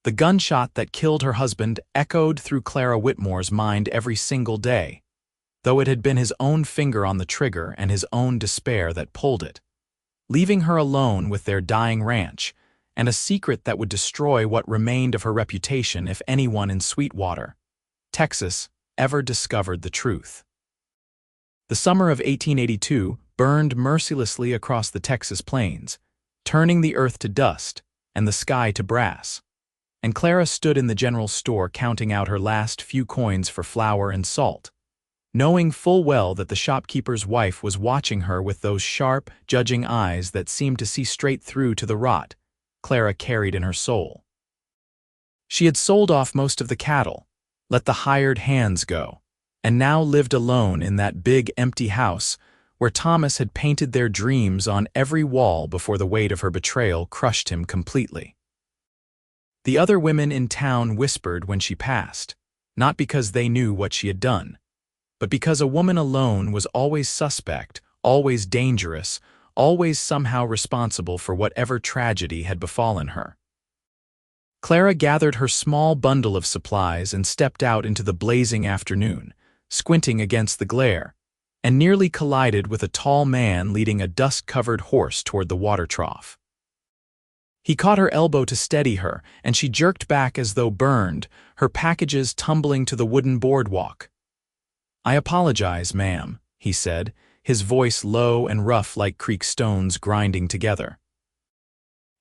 The gunshot that killed her husband echoed through Clara Whitmore's mind every single day, though it had been his own finger on the trigger and his own despair that pulled it, leaving her alone with their dying ranch and a secret that would destroy what remained of her reputation if anyone in Sweetwater, Texas, ever discovered the truth. The summer of 1882 burned mercilessly across the Texas plains, turning the earth to dust and the sky to brass, and Clara stood in the general store counting out her last few coins for flour and salt, knowing full well that the shopkeeper's wife was watching her with those sharp, judging eyes that seemed to see straight through to the rot Clara carried in her soul. She had sold off most of the cattle, let the hired hands go, and now lived alone in that big empty house where Thomas had painted their dreams on every wall before the weight of her betrayal crushed him completely. The other women in town whispered when she passed, not because they knew what she had done, but because a woman alone was always suspect, always dangerous, always somehow responsible for whatever tragedy had befallen her. Clara gathered her small bundle of supplies and stepped out into the blazing afternoon, squinting against the glare, and nearly collided with a tall man leading a dust-covered horse toward the water trough. He caught her elbow to steady her, and she jerked back as though burned, her packages tumbling to the wooden boardwalk. "I apologize, ma'am," he said, his voice low and rough like creek stones grinding together.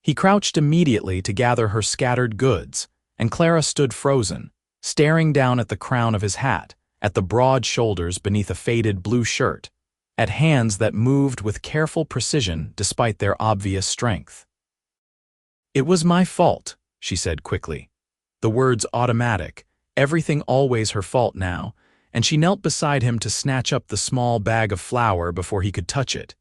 He crouched immediately to gather her scattered goods, and Clara stood frozen, staring down at the crown of his hat, at the broad shoulders beneath a faded blue shirt, at hands that moved with careful precision despite their obvious strength. "It was my fault," she said quickly, the words automatic, everything always her fault now, and she knelt beside him to snatch up the small bag of flour before he could touch it,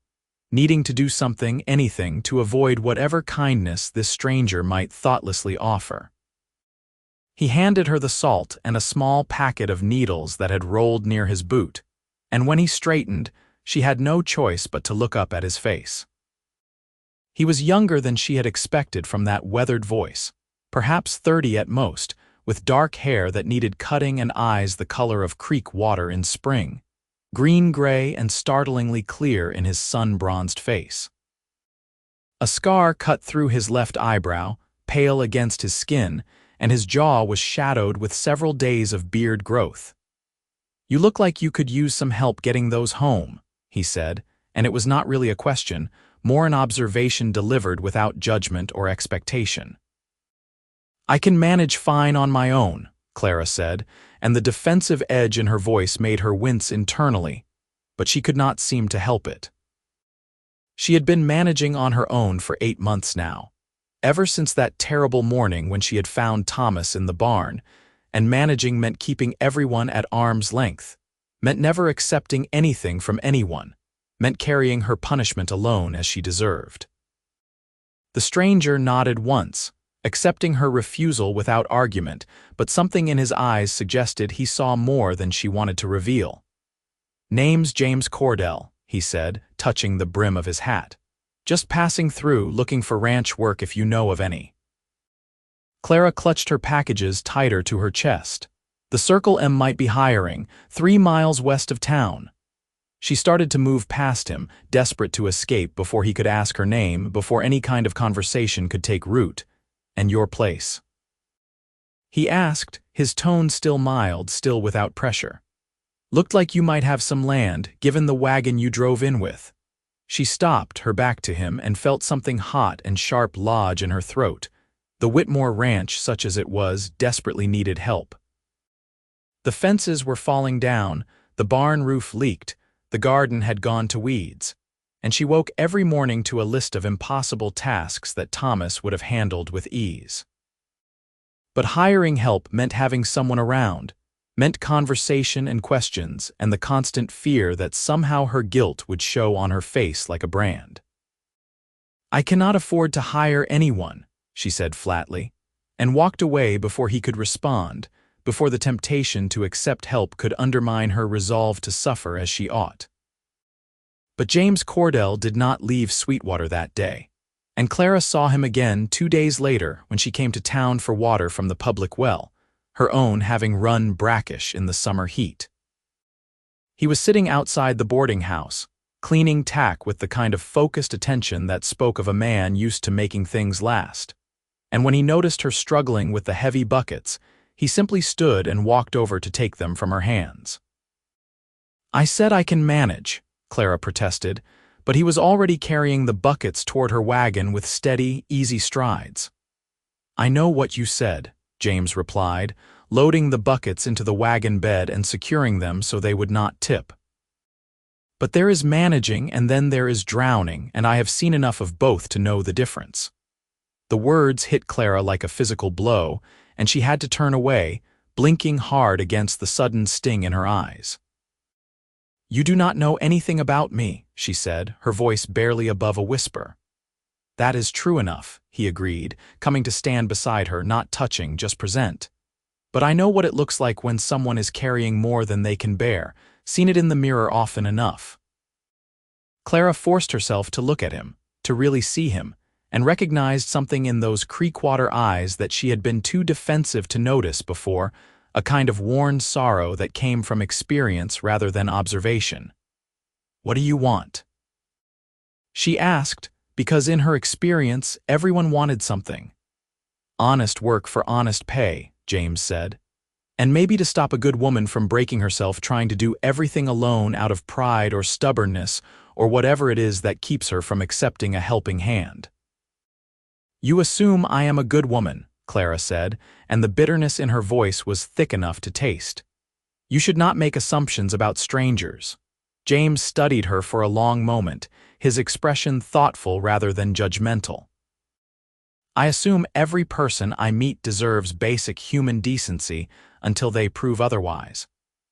needing to do something, anything, to avoid whatever kindness this stranger might thoughtlessly offer. He handed her the salt and a small packet of needles that had rolled near his boot, and when he straightened, she had no choice but to look up at his face. He was younger than she had expected from that weathered voice, perhaps 30 at most, with dark hair that needed cutting and eyes the color of creek water in spring, green-gray and startlingly clear in his sun-bronzed face. A scar cut through his left eyebrow, pale against his skin, and his jaw was shadowed with several days of beard growth. "You look like you could use some help getting those home," he said, and it was not really a question, more an observation delivered without judgment or expectation. "I can manage fine on my own," Clara said, and the defensive edge in her voice made her wince internally, but she could not seem to help it. She had been managing on her own for 8 months now, ever since that terrible morning when she had found Thomas in the barn, and managing meant keeping everyone at arm's length, meant never accepting anything from anyone, meant carrying her punishment alone as she deserved. The stranger nodded once, accepting her refusal without argument, but something in his eyes suggested he saw more than she wanted to reveal. "Name's James Cordell," he said, touching the brim of his hat. "Just passing through, looking for ranch work if you know of any." Clara clutched her packages tighter to her chest. The Circle M might be hiring, 3 miles west of town. She started to move past him, desperate to escape before he could ask her name, before any kind of conversation could take root. "And your place?" he asked, his tone still mild, still without pressure. "Looked like you might have some land, given the wagon you drove in with." She stopped, her back to him, and felt something hot and sharp lodge in her throat. The Whitmore ranch, such as it was, desperately needed help. The fences were falling down, the barn roof leaked, the garden had gone to weeds, and she woke every morning to a list of impossible tasks that Thomas would have handled with ease. But hiring help meant having someone around, meant conversation and questions, and the constant fear that somehow her guilt would show on her face like a brand. "I cannot afford to hire anyone," she said flatly, and walked away before he could respond, before the temptation to accept help could undermine her resolve to suffer as she ought. But James Cordell did not leave Sweetwater that day. And Clara saw him again 2 days later when she came to town for water from the public well, her own having run brackish in the summer heat. He was sitting outside the boarding house, cleaning tack with the kind of focused attention that spoke of a man used to making things last. And when he noticed her struggling with the heavy buckets, he simply stood and walked over to take them from her hands. "I said I can manage," Clara protested, but he was already carrying the buckets toward her wagon with steady, easy strides. "I know what you said," James replied, loading the buckets into the wagon bed and securing them so they would not tip. "But there is managing and then there is drowning, and I have seen enough of both to know the difference." The words hit Clara like a physical blow, and she had to turn away, blinking hard against the sudden sting in her eyes. "You do not know anything about me," she said, her voice barely above a whisper. "That is true enough," he agreed, coming to stand beside her, not touching, just present. "But I know what it looks like when someone is carrying more than they can bear, seen it in the mirror often enough." Clara forced herself to look at him, to really see him, and recognized something in those creekwater eyes that she had been too defensive to notice before, a kind of worn sorrow that came from experience rather than observation. "What do you want?" she asked, because in her experience everyone wanted something. "Honest work for honest pay," James said. "And maybe to stop a good woman from breaking herself trying to do everything alone out of pride or stubbornness or whatever it is that keeps her from accepting a helping hand." "You assume I am a good woman," Clara said, and the bitterness in her voice was thick enough to taste. "You should not make assumptions about strangers." James studied her for a long moment, his expression thoughtful rather than judgmental. "I assume every person I meet deserves basic human decency until they prove otherwise.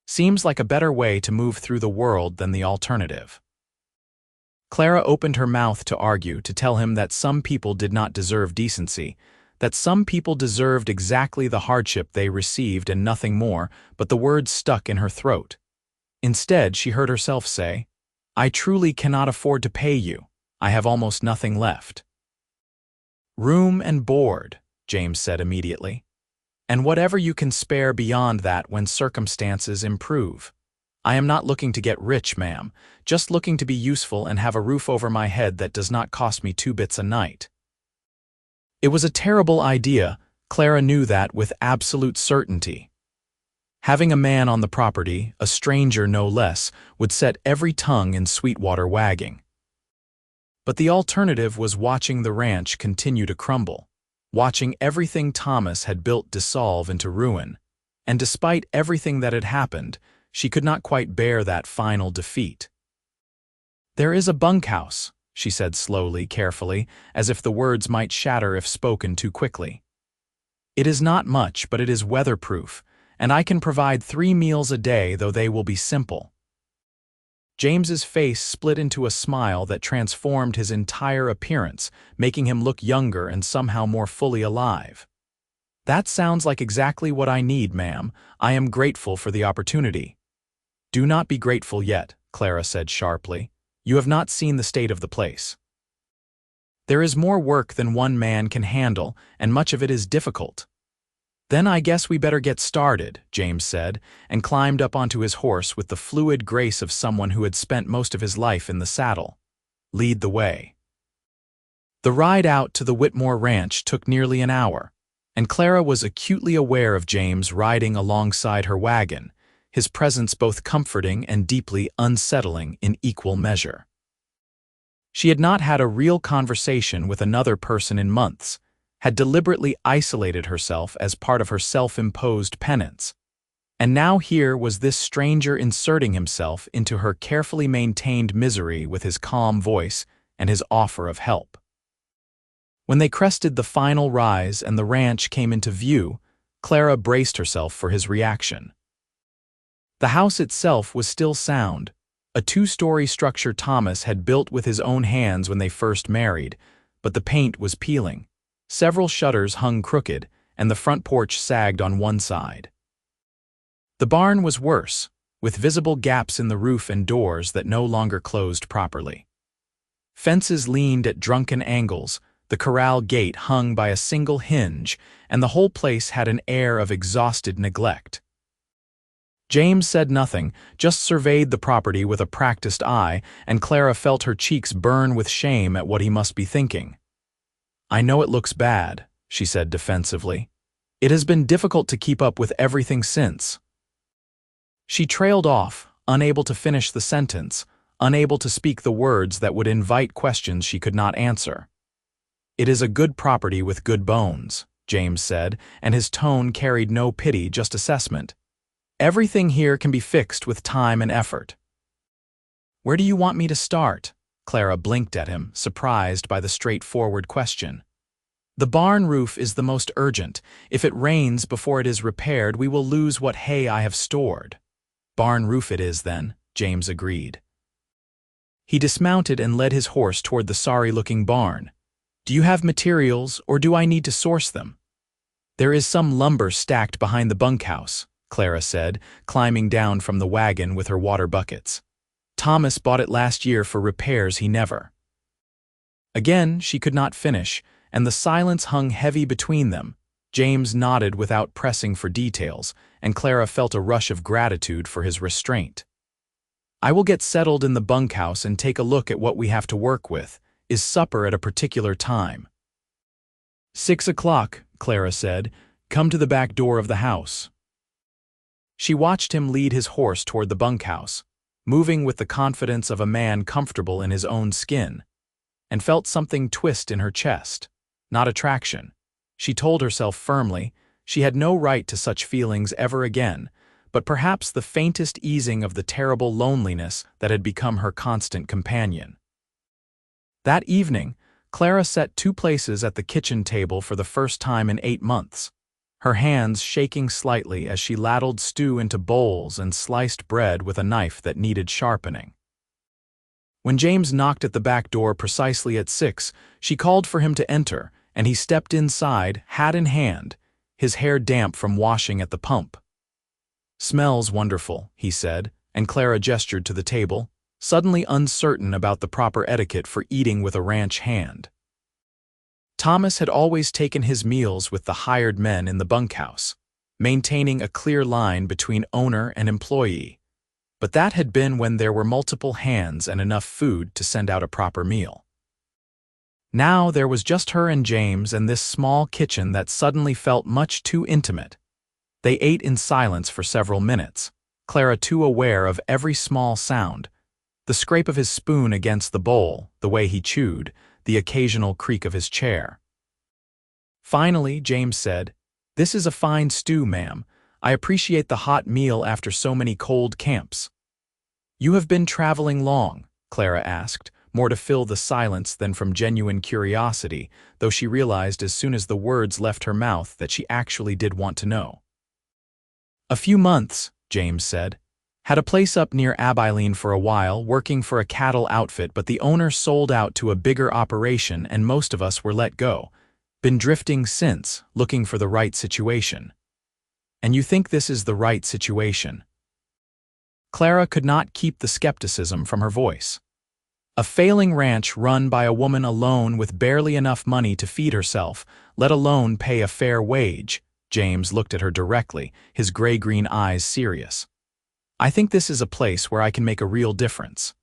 Seems like a better way to move through the world than the alternative." Clara opened her mouth to argue, to tell him that some people did not deserve decency, that some people deserved exactly the hardship they received and nothing more, but the words stuck in her throat. Instead, she heard herself say, "I truly cannot afford to pay you. I have almost nothing left." "Room and board," James said immediately. "And whatever you can spare beyond that when circumstances improve. I am not looking to get rich, ma'am, just looking to be useful and have a roof over my head that does not cost me 2 bits a night." It was a terrible idea, Clara knew that with absolute certainty. Having a man on the property, a stranger no less, would set every tongue in Sweetwater wagging. But the alternative was watching the ranch continue to crumble, watching everything Thomas had built dissolve into ruin, and despite everything that had happened, she could not quite bear that final defeat. "There is a bunkhouse," she said slowly, carefully, as if the words might shatter if spoken too quickly. "It is not much, but it is weatherproof, and I can provide 3 meals a day, though they will be simple." James's face split into a smile that transformed his entire appearance, making him look younger and somehow more fully alive. "That sounds like exactly what I need, ma'am. I am grateful for the opportunity." "Do not be grateful yet," Clara said sharply. "You have not seen the state of the place. There is more work than one man can handle, and much of it is difficult." "Then I guess we better get started," James said, and climbed up onto his horse with the fluid grace of someone who had spent most of his life in the saddle. "Lead the way." The ride out to the Whitmore ranch took nearly an hour, and Clara was acutely aware of James riding alongside her wagon, his presence both comforting and deeply unsettling in equal measure. She had not had a real conversation with another person in months, had deliberately isolated herself as part of her self-imposed penance, and now here was this stranger inserting himself into her carefully maintained misery with his calm voice and his offer of help. When they crested the final rise and the ranch came into view, Clara braced herself for his reaction. The house itself was still sound, a 2-story structure Thomas had built with his own hands when they first married, but the paint was peeling. Several shutters hung crooked, and the front porch sagged on one side. The barn was worse, with visible gaps in the roof and doors that no longer closed properly. Fences leaned at drunken angles, The corral gate hung by a single hinge, and the whole place had an air of exhausted neglect. James said nothing, just surveyed the property with a practiced eye, and Clara felt her cheeks burn with shame at what he must be thinking. "I know it looks bad," she said defensively. "It has been difficult to keep up with everything since." She trailed off, unable to finish the sentence, unable to speak the words that would invite questions she could not answer. "It is a good property with good bones," James said, and his tone carried no pity, just assessment. "Everything here can be fixed with time and effort." "Where do you want me to start?" Clara blinked at him, surprised by the straightforward question. "The barn roof is the most urgent. If it rains before it is repaired, we will lose what hay I have stored." "Barn roof it is, then," James agreed. He dismounted and led his horse toward the sorry-looking barn. "Do you have materials, or do I need to source them?" "There is some lumber stacked behind the bunkhouse," Clara said, climbing down from the wagon with her water buckets. "Thomas bought it last year for repairs he never." Again, she could not finish, and the silence hung heavy between them. James nodded without pressing for details, and Clara felt a rush of gratitude for his restraint. "I will get settled in the bunkhouse and take a look at what we have to work with. Is supper at a particular time?" 6 o'clock, Clara said. "Come to the back door of the house." She watched him lead his horse toward the bunkhouse, moving with the confidence of a man comfortable in his own skin, and felt something twist in her chest. Not attraction. She told herself firmly she had no right to such feelings ever again, but perhaps the faintest easing of the terrible loneliness that had become her constant companion. That evening, Clara set 2 places at the kitchen table for the first time in 8 months, her hands shaking slightly as she ladled stew into bowls and sliced bread with a knife that needed sharpening. When James knocked at the back door precisely at 6, she called for him to enter, and he stepped inside, hat in hand, his hair damp from washing at the pump. "Smells wonderful," he said, and Clara gestured to the table, suddenly uncertain about the proper etiquette for eating with a ranch hand. Thomas had always taken his meals with the hired men in the bunkhouse, maintaining a clear line between owner and employee, but that had been when there were multiple hands and enough food to send out a proper meal. Now there was just her and James and this small kitchen that suddenly felt much too intimate. They ate in silence for several minutes, Clara too aware of every small sound, the scrape of his spoon against the bowl, the way he chewed, the occasional creak of his chair. Finally, James said, "This is a fine stew, ma'am. I appreciate the hot meal after so many cold camps." "You have been traveling long?" Clara asked, more to fill the silence than from genuine curiosity, though she realized as soon as the words left her mouth that she actually did want to know. "A few months," James said. "Had a place up near Abilene for a while, working for a cattle outfit, but the owner sold out to a bigger operation and most of us were let go. Been drifting since, looking for the right situation." "And you think this is the right situation?" Clara could not keep the skepticism from her voice. A failing ranch run by a woman alone with barely enough money to feed herself, let alone pay a fair wage. James looked at her directly, his gray-green eyes serious. "I think this is a place where I can make a real difference."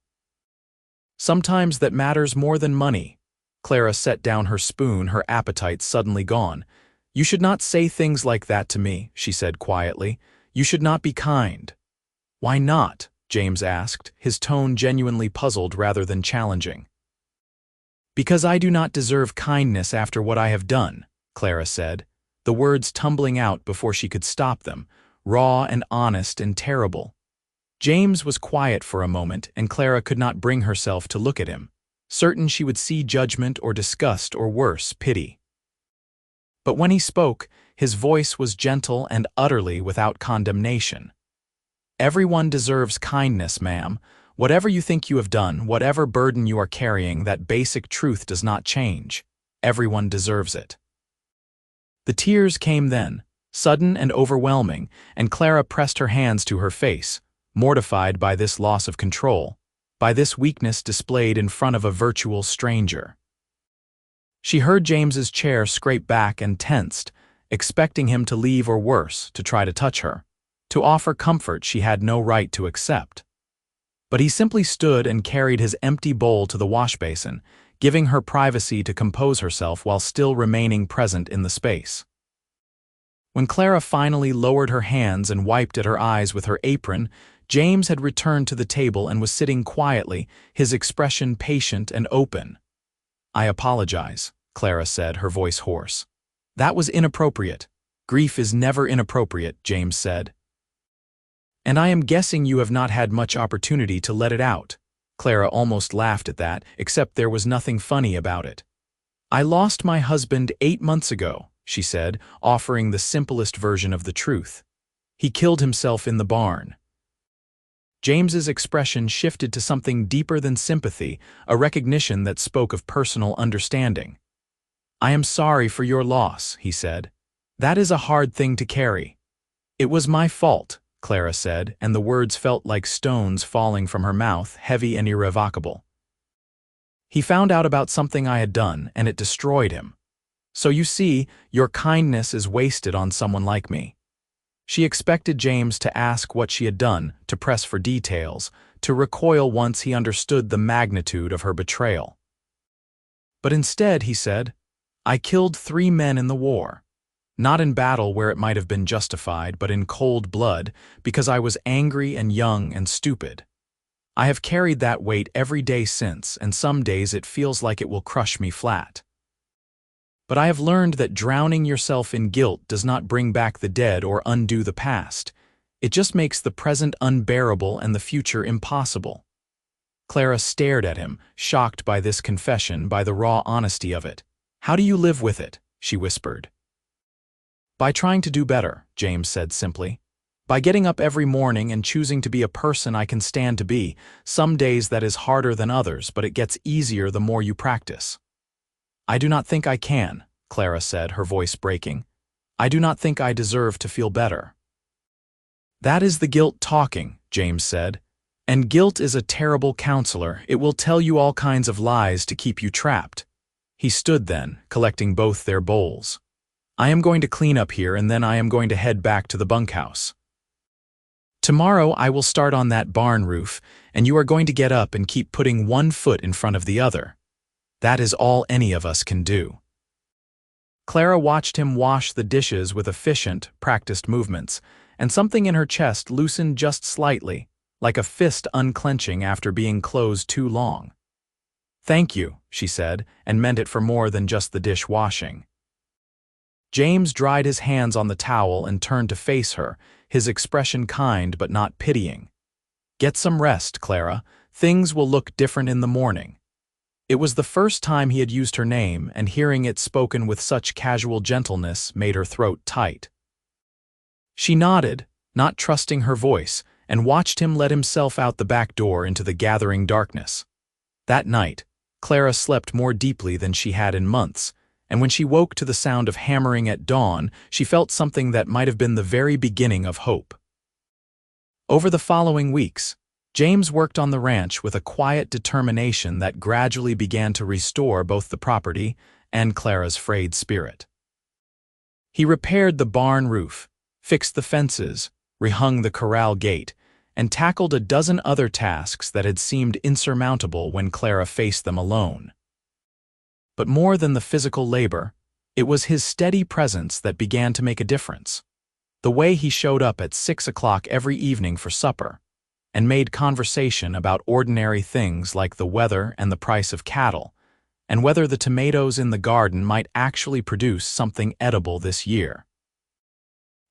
"Sometimes that matters more than money." Clara set down her spoon, her appetite suddenly gone. "You should not say things like that to me," she said quietly. "You should not be kind." "Why not?" James asked, his tone genuinely puzzled rather than challenging. "Because I do not deserve kindness after what I have done," Clara said, the words tumbling out before she could stop them, raw and honest and terrible. James was quiet for a moment, and Clara could not bring herself to look at him, certain she would see judgment or disgust or worse, pity. But when he spoke, his voice was gentle and utterly without condemnation. "Everyone deserves kindness, ma'am. Whatever you think you have done, whatever burden you are carrying, that basic truth does not change. Everyone deserves it." The tears came then, sudden and overwhelming, and Clara pressed her hands to her face, mortified by this loss of control, by this weakness displayed in front of a virtual stranger. She heard James's chair scrape back and tensed, expecting him to leave or worse, to try to touch her, to offer comfort she had no right to accept. But he simply stood and carried his empty bowl to the washbasin, giving her privacy to compose herself while still remaining present in the space. When Clara finally lowered her hands and wiped at her eyes with her apron, James had returned to the table and was sitting quietly, his expression patient and open. "I apologize," Clara said, her voice hoarse. "That was inappropriate. Grief is never inappropriate," James said. "And I am guessing you have not had much opportunity to let it out." Clara almost laughed at that, except there was nothing funny about it. "I lost my husband 8 months ago," she said, offering the simplest version of the truth. "He killed himself in the barn." James's expression shifted to something deeper than sympathy, a recognition that spoke of personal understanding. "I am sorry for your loss," he said. "That is a hard thing to carry." "It was my fault," Clara said, and the words felt like stones falling from her mouth, heavy and irrevocable. "He found out about something I had done, and it destroyed him. So you see, your kindness is wasted on someone like me." She expected James to ask what she had done, to press for details, to recoil once he understood the magnitude of her betrayal. But instead, he said, "I killed 3 men in the war. Not in battle where it might have been justified, but in cold blood, because I was angry and young and stupid. I have carried that weight every day since, and some days it feels like it will crush me flat. But I have learned that drowning yourself in guilt does not bring back the dead or undo the past. It just makes the present unbearable and the future impossible." Clara stared at him, shocked by this confession, by the raw honesty of it. "How do you live with it?" she whispered. "By trying to do better," James said simply. "By getting up every morning and choosing to be a person I can stand to be. Some days that is harder than others, but it gets easier the more you practice." "I do not think I can," Clara said, her voice breaking. "I do not think I deserve to feel better." "That is the guilt talking," James said. "And guilt is a terrible counselor. It will tell you all kinds of lies to keep you trapped." He stood then, collecting both their bowls. "I am going to clean up here, and then I am going to head back to the bunkhouse. Tomorrow I will start on that barn roof, and you are going to get up and keep putting one foot in front of the other. That is all any of us can do." Clara watched him wash the dishes with efficient, practiced movements, and something in her chest loosened just slightly, like a fist unclenching after being closed too long. "Thank you," she said, and meant it for more than just the dish washing. James dried his hands on the towel and turned to face her, his expression kind but not pitying. "Get some rest, Clara. Things will look different in the morning." It was the first time he had used her name, and hearing it spoken with such casual gentleness made her throat tight. She nodded, not trusting her voice, and watched him let himself out the back door into the gathering darkness. That night, Clara slept more deeply than she had in months, and when she woke to the sound of hammering at dawn, she felt something that might have been the very beginning of hope. Over the following weeks, James worked on the ranch with a quiet determination that gradually began to restore both the property and Clara's frayed spirit. He repaired the barn roof, fixed the fences, rehung the corral gate, and tackled a dozen other tasks that had seemed insurmountable when Clara faced them alone. But more than the physical labor, it was his steady presence that began to make a difference. The way he showed up at 6 o'clock every evening for supper, and made conversation about ordinary things like the weather and the price of cattle, and whether the tomatoes in the garden might actually produce something edible this year.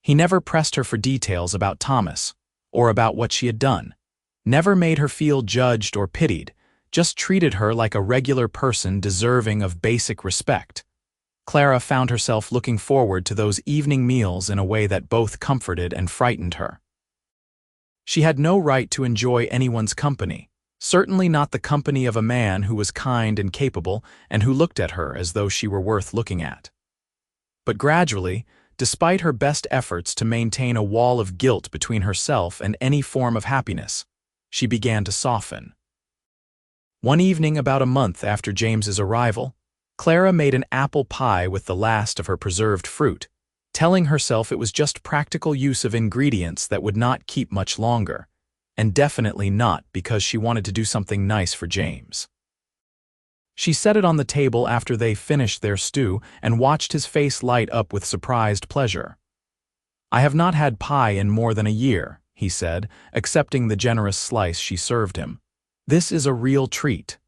He never pressed her for details about Thomas, or about what she had done, never made her feel judged or pitied, just treated her like a regular person deserving of basic respect. Clara found herself looking forward to those evening meals in a way that both comforted and frightened her. She had no right to enjoy anyone's company, certainly not the company of a man who was kind and capable and who looked at her as though she were worth looking at. But gradually, despite her best efforts to maintain a wall of guilt between herself and any form of happiness, she began to soften. One evening about a month after James's arrival, Clara made an apple pie with the last of her preserved fruit, telling herself it was just practical use of ingredients that would not keep much longer, and definitely not because she wanted to do something nice for James. She set it on the table after they finished their stew and watched his face light up with surprised pleasure. "I have not had pie in more than a year," he said, accepting the generous slice she served him. "This is a real treat."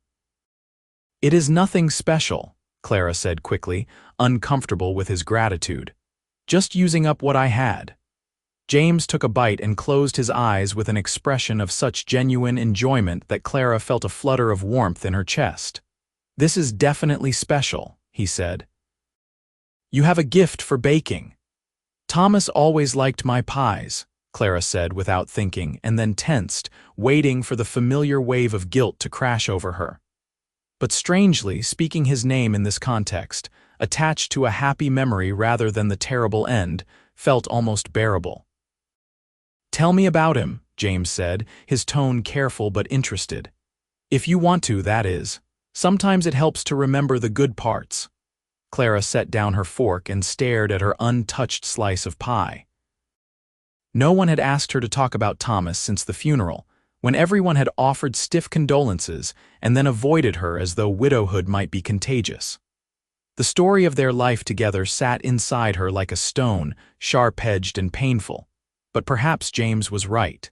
"It is nothing special," Clara said quickly, uncomfortable with his gratitude. "Just using up what I had." James took a bite and closed his eyes with an expression of such genuine enjoyment that Clara felt a flutter of warmth in her chest. "This is definitely special," he said. "You have a gift for baking." "Thomas always liked my pies," Clara said without thinking, and then tensed, waiting for the familiar wave of guilt to crash over her. But strangely, speaking his name in this context, attached to a happy memory rather than the terrible end, felt almost bearable. "Tell me about him," James said, his tone careful but interested. "If you want to, that is. Sometimes it helps to remember the good parts." Clara set down her fork and stared at her untouched slice of pie. No one had asked her to talk about Thomas since the funeral, when everyone had offered stiff condolences and then avoided her as though widowhood might be contagious. The story of their life together sat inside her like a stone, sharp-edged and painful. But perhaps James was right.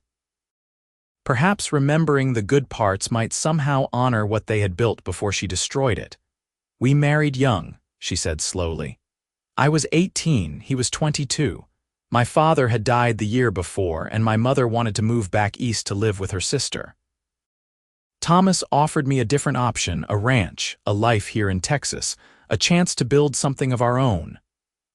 Perhaps remembering the good parts might somehow honor what they had built before she destroyed it. "We married young," she said slowly. "I was 18, he was 22. My father had died the year before, and my mother wanted to move back east to live with her sister. Thomas offered me a different option, a ranch, a life here in Texas, a chance to build something of our own.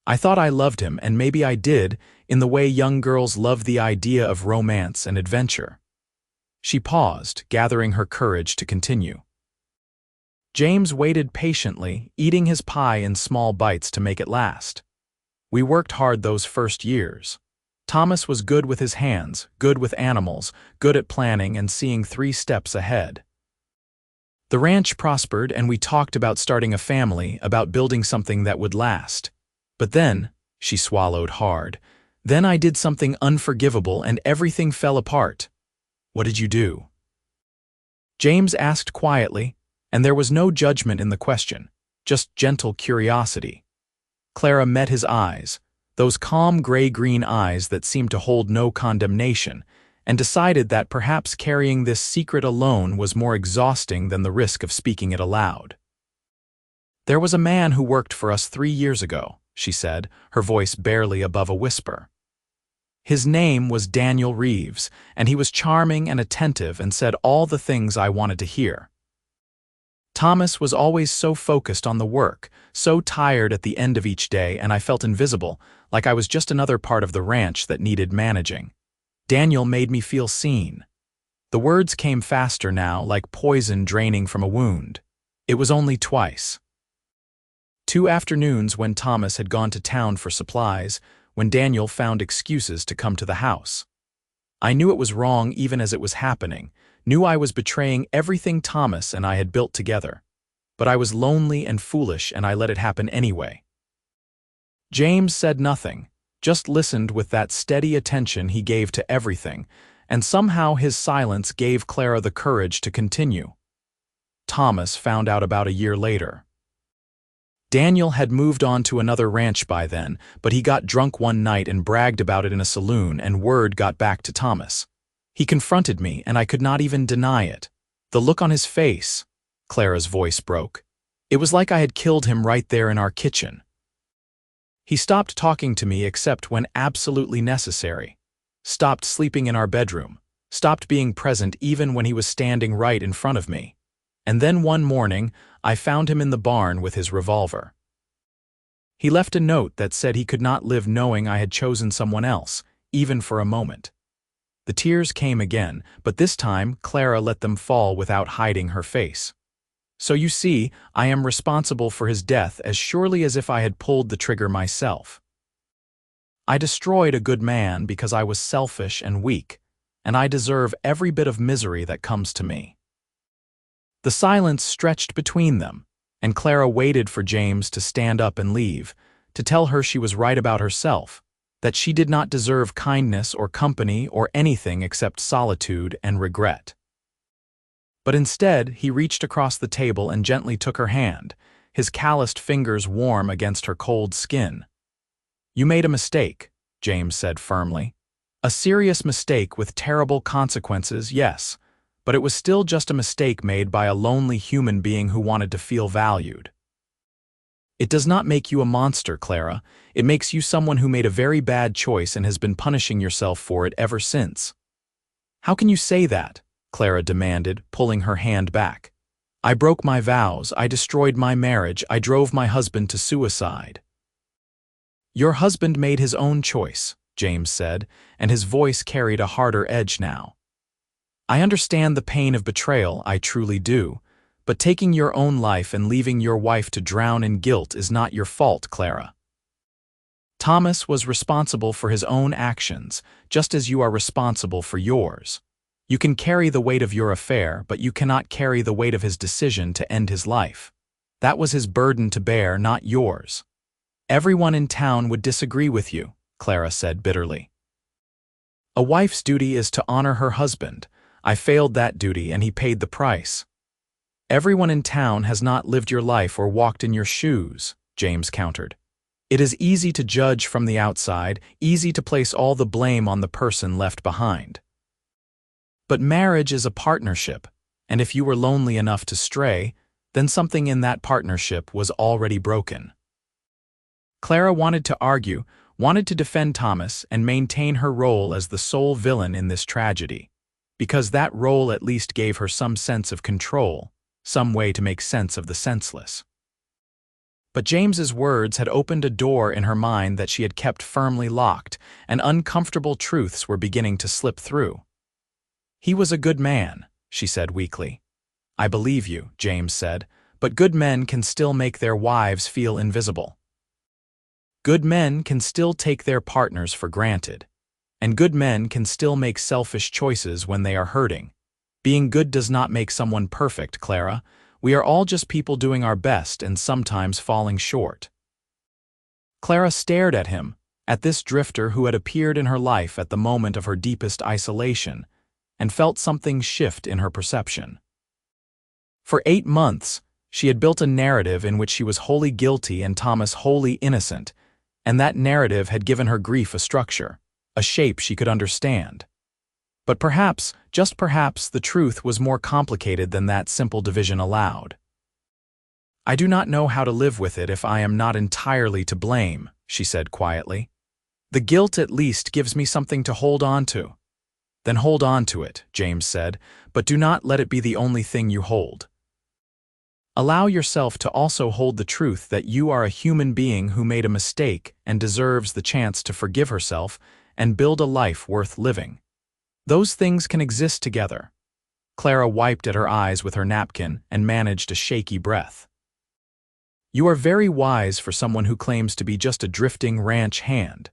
I thought I loved him, and maybe I did, in the way young girls love the idea of romance and adventure." She paused, gathering her courage to continue. James waited patiently, eating his pie in small bites to make it last. "We worked hard those first years. Thomas was good with his hands, good with animals, good at planning and seeing 3 steps ahead. The ranch prospered, and we talked about starting a family, about building something that would last. But then," she swallowed hard, "then I did something unforgivable and everything fell apart." "What did you do?" James asked quietly, and there was no judgment in the question, just gentle curiosity. Clara met his eyes, those calm gray-green eyes that seemed to hold no condemnation, and decided that perhaps carrying this secret alone was more exhausting than the risk of speaking it aloud. "There was a man who worked for us 3 years ago," she said, her voice barely above a whisper. "His name was Daniel Reeves, and he was charming and attentive and said all the things I wanted to hear. Thomas was always so focused on the work, so tired at the end of each day, and I felt invisible, like I was just another part of the ranch that needed managing. Daniel made me feel seen." The words came faster now, like poison draining from a wound. "It was only twice. 2 afternoons when Thomas had gone to town for supplies, when Daniel found excuses to come to the house. I knew it was wrong even as it was happening, knew I was betraying everything Thomas and I had built together. But I was lonely and foolish, and I let it happen anyway." James said nothing, just listened with that steady attention he gave to everything, and somehow his silence gave Clara the courage to continue. "Thomas found out about a year later. Daniel had moved on to another ranch by then, but he got drunk one night and bragged about it in a saloon, and word got back to Thomas. He confronted me, and I could not even deny it. The look on his face," Clara's voice broke. "It was like I had killed him right there in our kitchen. He stopped talking to me except when absolutely necessary, stopped sleeping in our bedroom, stopped being present even when he was standing right in front of me. And then one morning, I found him in the barn with his revolver. He left a note that said he could not live knowing I had chosen someone else, even for a moment." The tears came again, but this time Clara let them fall without hiding her face. "So you see, I am responsible for his death as surely as if I had pulled the trigger myself. I destroyed a good man because I was selfish and weak, and I deserve every bit of misery that comes to me." The silence stretched between them, and Clara waited for James to stand up and leave, to tell her she was right about herself, that she did not deserve kindness or company or anything except solitude and regret. But instead, he reached across the table and gently took her hand, his calloused fingers warm against her cold skin. "You made a mistake," James said firmly. "A serious mistake with terrible consequences, yes, but it was still just a mistake made by a lonely human being who wanted to feel valued. It does not make you a monster, Clara. It makes you someone who made a very bad choice and has been punishing yourself for it ever since." "How can you say that?" Clara demanded, pulling her hand back. "I broke my vows, I destroyed my marriage, I drove my husband to suicide." "Your husband made his own choice," James said, and his voice carried a harder edge now. "I understand the pain of betrayal, I truly do, but taking your own life and leaving your wife to drown in guilt is not your fault, Clara. Thomas was responsible for his own actions, just as you are responsible for yours. You can carry the weight of your affair, but you cannot carry the weight of his decision to end his life. That was his burden to bear, not yours." "Everyone in town would disagree with you," Clara said bitterly. "A wife's duty is to honor her husband. I failed that duty and he paid the price." "Everyone in town has not lived your life or walked in your shoes," James countered. "It is easy to judge from the outside, easy to place all the blame on the person left behind. But marriage is a partnership, and if you were lonely enough to stray, then something in that partnership was already broken." Clara wanted to argue, wanted to defend Thomas and maintain her role as the sole villain in this tragedy, because that role at least gave her some sense of control, some way to make sense of the senseless. But James's words had opened a door in her mind that she had kept firmly locked, and uncomfortable truths were beginning to slip through. "He was a good man," she said weakly. "I believe you," James said, "but good men can still make their wives feel invisible. Good men can still take their partners for granted, and good men can still make selfish choices when they are hurting. Being good does not make someone perfect, Clara. We are all just people doing our best and sometimes falling short." Clara stared at him, at this drifter who had appeared in her life at the moment of her deepest isolation, and felt something shift in her perception. For 8 months, she had built a narrative in which she was wholly guilty and Thomas wholly innocent, and that narrative had given her grief a structure, a shape she could understand. But perhaps, just perhaps, the truth was more complicated than that simple division allowed. "I do not know how to live with it if I am not entirely to blame," she said quietly. "The guilt at least gives me something to hold on to." "Then hold on to it," James said, "but do not let it be the only thing you hold. Allow yourself to also hold the truth that you are a human being who made a mistake and deserves the chance to forgive herself and build a life worth living. Those things can exist together." Clara wiped at her eyes with her napkin and managed a shaky breath. "You are very wise for someone who claims to be just a drifting ranch hand."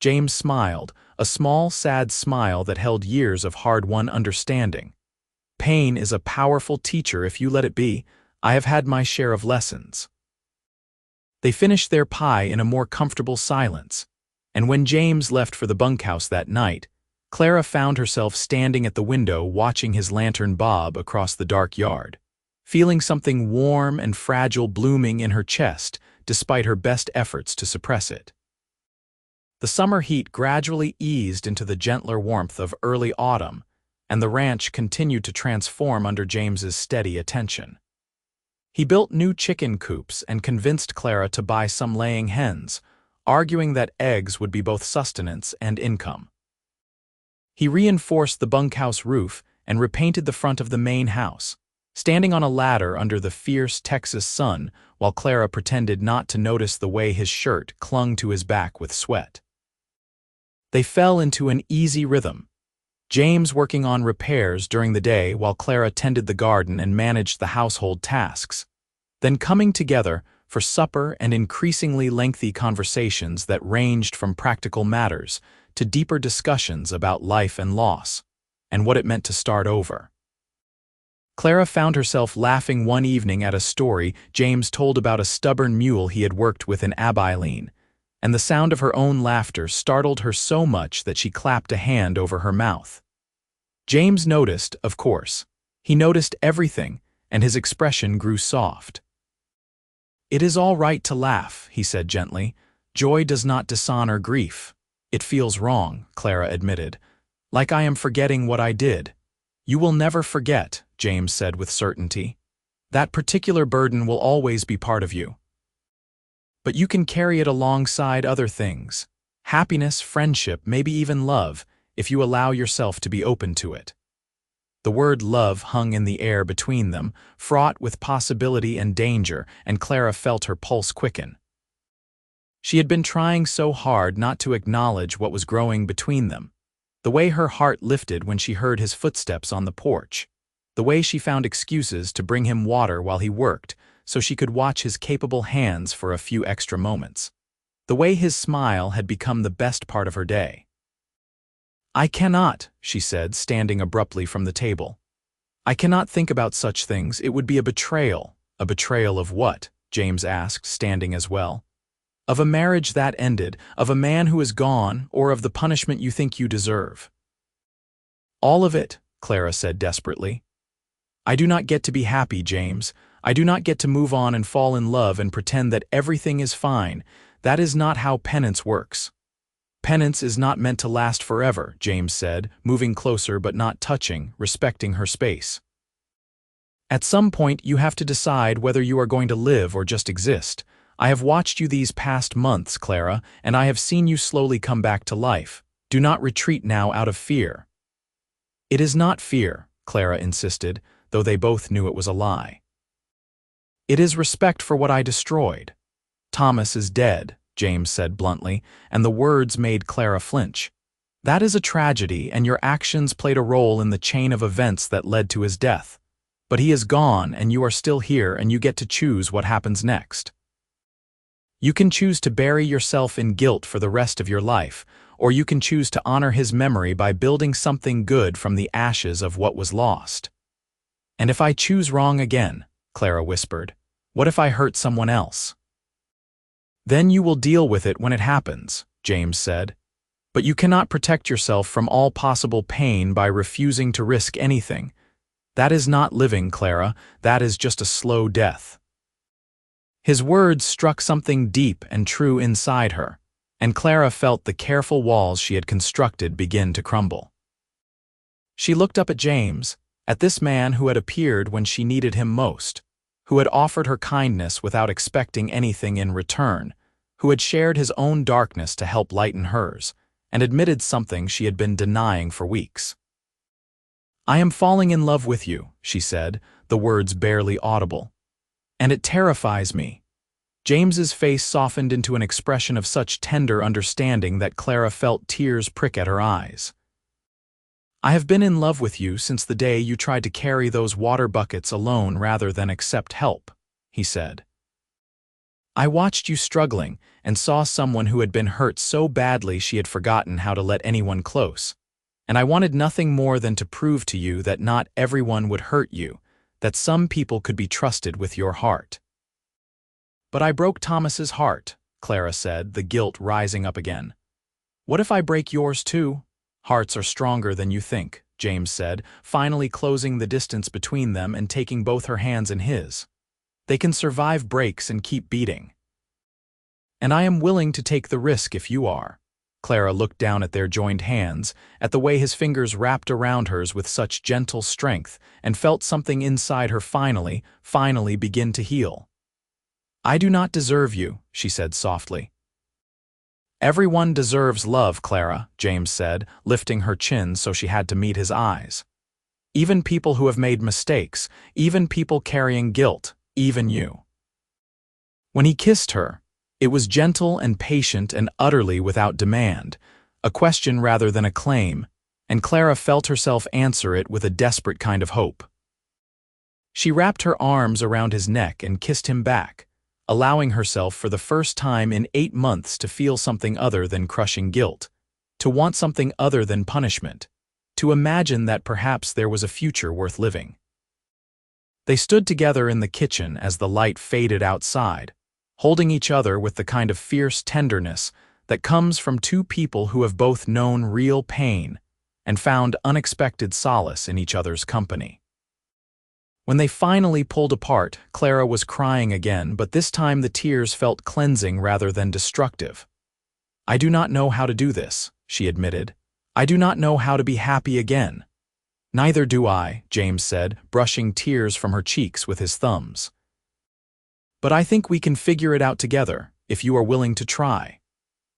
James smiled, a small, sad smile that held years of hard-won understanding. "Pain is a powerful teacher if you let it be. I have had my share of lessons." They finished their pie in a more comfortable silence, and when James left for the bunkhouse that night, Clara found herself standing at the window watching his lantern bob across the dark yard, feeling something warm and fragile blooming in her chest despite her best efforts to suppress it. The summer heat gradually eased into the gentler warmth of early autumn, and the ranch continued to transform under James's steady attention. He built new chicken coops and convinced Clara to buy some laying hens, arguing that eggs would be both sustenance and income. He reinforced the bunkhouse roof and repainted the front of the main house, standing on a ladder under the fierce Texas sun while Clara pretended not to notice the way his shirt clung to his back with sweat. They fell into an easy rhythm, James working on repairs during the day while Clara tended the garden and managed the household tasks, then coming together for supper and increasingly lengthy conversations that ranged from practical matters to deeper discussions about life and loss, and what it meant to start over. Clara found herself laughing one evening at a story James told about a stubborn mule he had worked with in Abilene, and the sound of her own laughter startled her so much that she clapped a hand over her mouth. James noticed, of course. He noticed everything, and his expression grew soft. "It is all right to laugh," he said gently. "Joy does not dishonor grief." "It feels wrong," Clara admitted. "Like I am forgetting what I did." "You will never forget," James said with certainty. "That particular burden will always be part of you. But you can carry it alongside other things. Happiness, friendship, maybe even love, if you allow yourself to be open to it." The word love hung in the air between them, fraught with possibility and danger, and Clara felt her pulse quicken. She had been trying so hard not to acknowledge what was growing between them. The way her heart lifted when she heard his footsteps on the porch. The way she found excuses to bring him water while he worked, so she could watch his capable hands for a few extra moments. The way his smile had become the best part of her day. "I cannot," she said, standing abruptly from the table. "I cannot think about such things. It would be a betrayal." "A betrayal of what?" James asked, standing as well. "Of a marriage that ended, of a man who is gone, or of the punishment you think you deserve." "All of it," Clara said desperately. "I do not get to be happy, James. I do not get to move on and fall in love and pretend that everything is fine. That is not how penance works." "Penance is not meant to last forever," James said, moving closer but not touching, respecting her space. "At some point you have to decide whether you are going to live or just exist. I have watched you these past months, Clara, and I have seen you slowly come back to life. Do not retreat now out of fear." "It is not fear," Clara insisted, though they both knew it was a lie. "It is respect for what I destroyed." "Thomas is dead," James said bluntly, and the words made Clara flinch. "That is a tragedy, and your actions played a role in the chain of events that led to his death. But he is gone, and you are still here, and you get to choose what happens next. You can choose to bury yourself in guilt for the rest of your life, or you can choose to honor his memory by building something good from the ashes of what was lost." "And if I choose wrong again," Clara whispered, "what if I hurt someone else?" "Then you will deal with it when it happens," James said. "But you cannot protect yourself from all possible pain by refusing to risk anything. That is not living, Clara. That is just a slow death." His words struck something deep and true inside her, and Clara felt the careful walls she had constructed begin to crumble. She looked up at James, at this man who had appeared when she needed him most, who had offered her kindness without expecting anything in return, who had shared his own darkness to help lighten hers, and admitted something she had been denying for weeks. "I am falling in love with you," she said, the words barely audible. "And it terrifies me." James's face softened into an expression of such tender understanding that Clara felt tears prick at her eyes. "I have been in love with you since the day you tried to carry those water buckets alone rather than accept help," he said. "I watched you struggling and saw someone who had been hurt so badly she had forgotten how to let anyone close. And I wanted nothing more than to prove to you that not everyone would hurt you, that some people could be trusted with your heart." "But I broke Thomas's heart," Clara said, the guilt rising up again. "What if I break yours too?" "Hearts are stronger than you think," James said, finally closing the distance between them and taking both her hands in his. "They can survive breaks and keep beating. And I am willing to take the risk if you are." Clara looked down at their joined hands, at the way his fingers wrapped around hers with such gentle strength, and felt something inside her finally begin to heal. "I do not deserve you," she said softly. "Everyone deserves love, Clara," James said, lifting her chin so she had to meet his eyes. "Even people who have made mistakes, even people carrying guilt, even you." When he kissed her, it was gentle and patient and utterly without demand, a question rather than a claim, and Clara felt herself answer it with a desperate kind of hope. She wrapped her arms around his neck and kissed him back, allowing herself for the first time in 8 months to feel something other than crushing guilt, to want something other than punishment, to imagine that perhaps there was a future worth living. They stood together in the kitchen as the light faded outside, holding each other with the kind of fierce tenderness that comes from two people who have both known real pain and found unexpected solace in each other's company. When they finally pulled apart, Clara was crying again, but this time the tears felt cleansing rather than destructive. "I do not know how to do this," she admitted. "I do not know how to be happy again." "Neither do I," James said, brushing tears from her cheeks with his thumbs. "But I think we can figure it out together, if you are willing to try."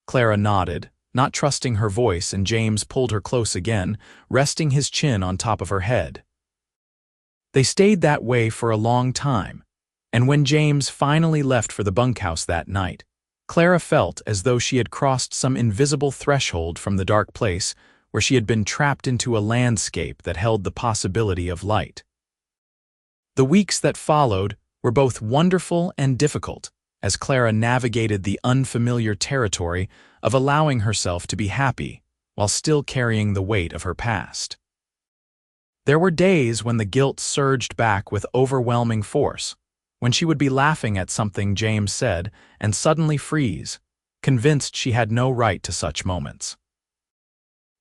Clara nodded, not trusting her voice, and James pulled her close again, resting his chin on top of her head. They stayed that way for a long time, and when James finally left for the bunkhouse that night, Clara felt as though she had crossed some invisible threshold from the dark place where she had been trapped into a landscape that held the possibility of light. The weeks that followed were both wonderful and difficult, as Clara navigated the unfamiliar territory of allowing herself to be happy while still carrying the weight of her past. There were days when the guilt surged back with overwhelming force, when she would be laughing at something James said and suddenly freeze, convinced she had no right to such moments.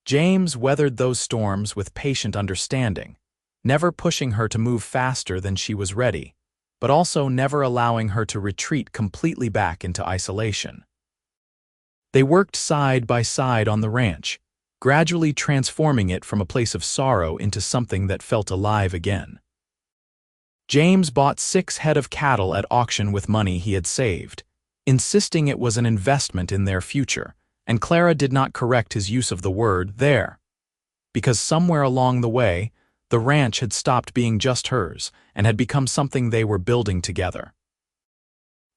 James weathered those storms with patient understanding, never pushing her to move faster than she was ready, but also never allowing her to retreat completely back into isolation. They worked side by side on the ranch, gradually transforming it from a place of sorrow into something that felt alive again. James bought 6 head of cattle at auction with money he had saved, insisting it was an investment in their future, and Clara did not correct his use of the word "their," because somewhere along the way, the ranch had stopped being just hers and had become something they were building together.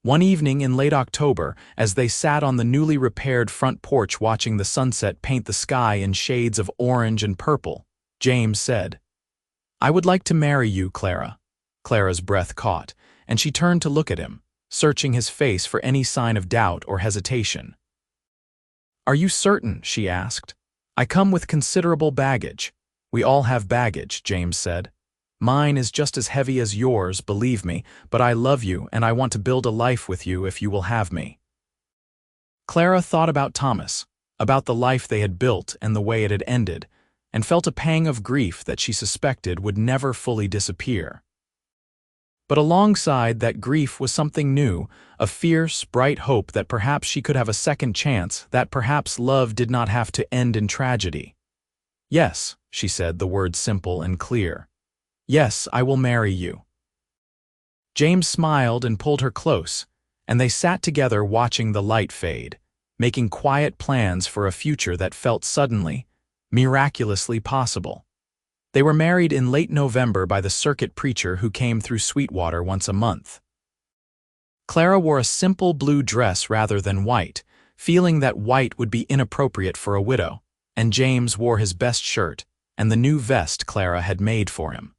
One evening in late October, as they sat on the newly repaired front porch watching the sunset paint the sky in shades of orange and purple, James said, "I would like to marry you, Clara." Clara's breath caught, and she turned to look at him, searching his face for any sign of doubt or hesitation. "Are you certain?" she asked. "I come with considerable baggage." "We all have baggage," James said. "Mine is just as heavy as yours, believe me, but I love you and I want to build a life with you if you will have me." Clara thought about Thomas, about the life they had built and the way it had ended, and felt a pang of grief that she suspected would never fully disappear. But alongside that grief was something new, a fierce, bright hope that perhaps she could have a second chance, that perhaps love did not have to end in tragedy. "Yes," she said, the words simple and clear. "Yes, I will marry you." James smiled and pulled her close, and they sat together watching the light fade, making quiet plans for a future that felt suddenly, miraculously possible. They were married in late November by the circuit preacher who came through Sweetwater once a month. Clara wore a simple blue dress rather than white, feeling that white would be inappropriate for a widow, and James wore his best shirt and the new vest Clara had made for him.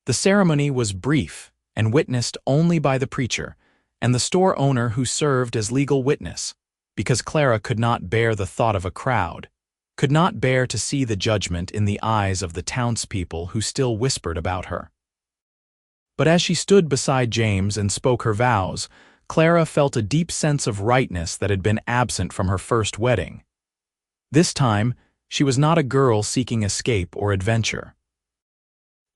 The ceremony was brief and witnessed only by the preacher and the store owner who served as legal witness, because Clara could not bear the thought of a crowd, could not bear to see the judgment in the eyes of the townspeople who still whispered about her. But as she stood beside James and spoke her vows, Clara felt a deep sense of rightness that had been absent from her first wedding. This time, she was not a girl seeking escape or adventure.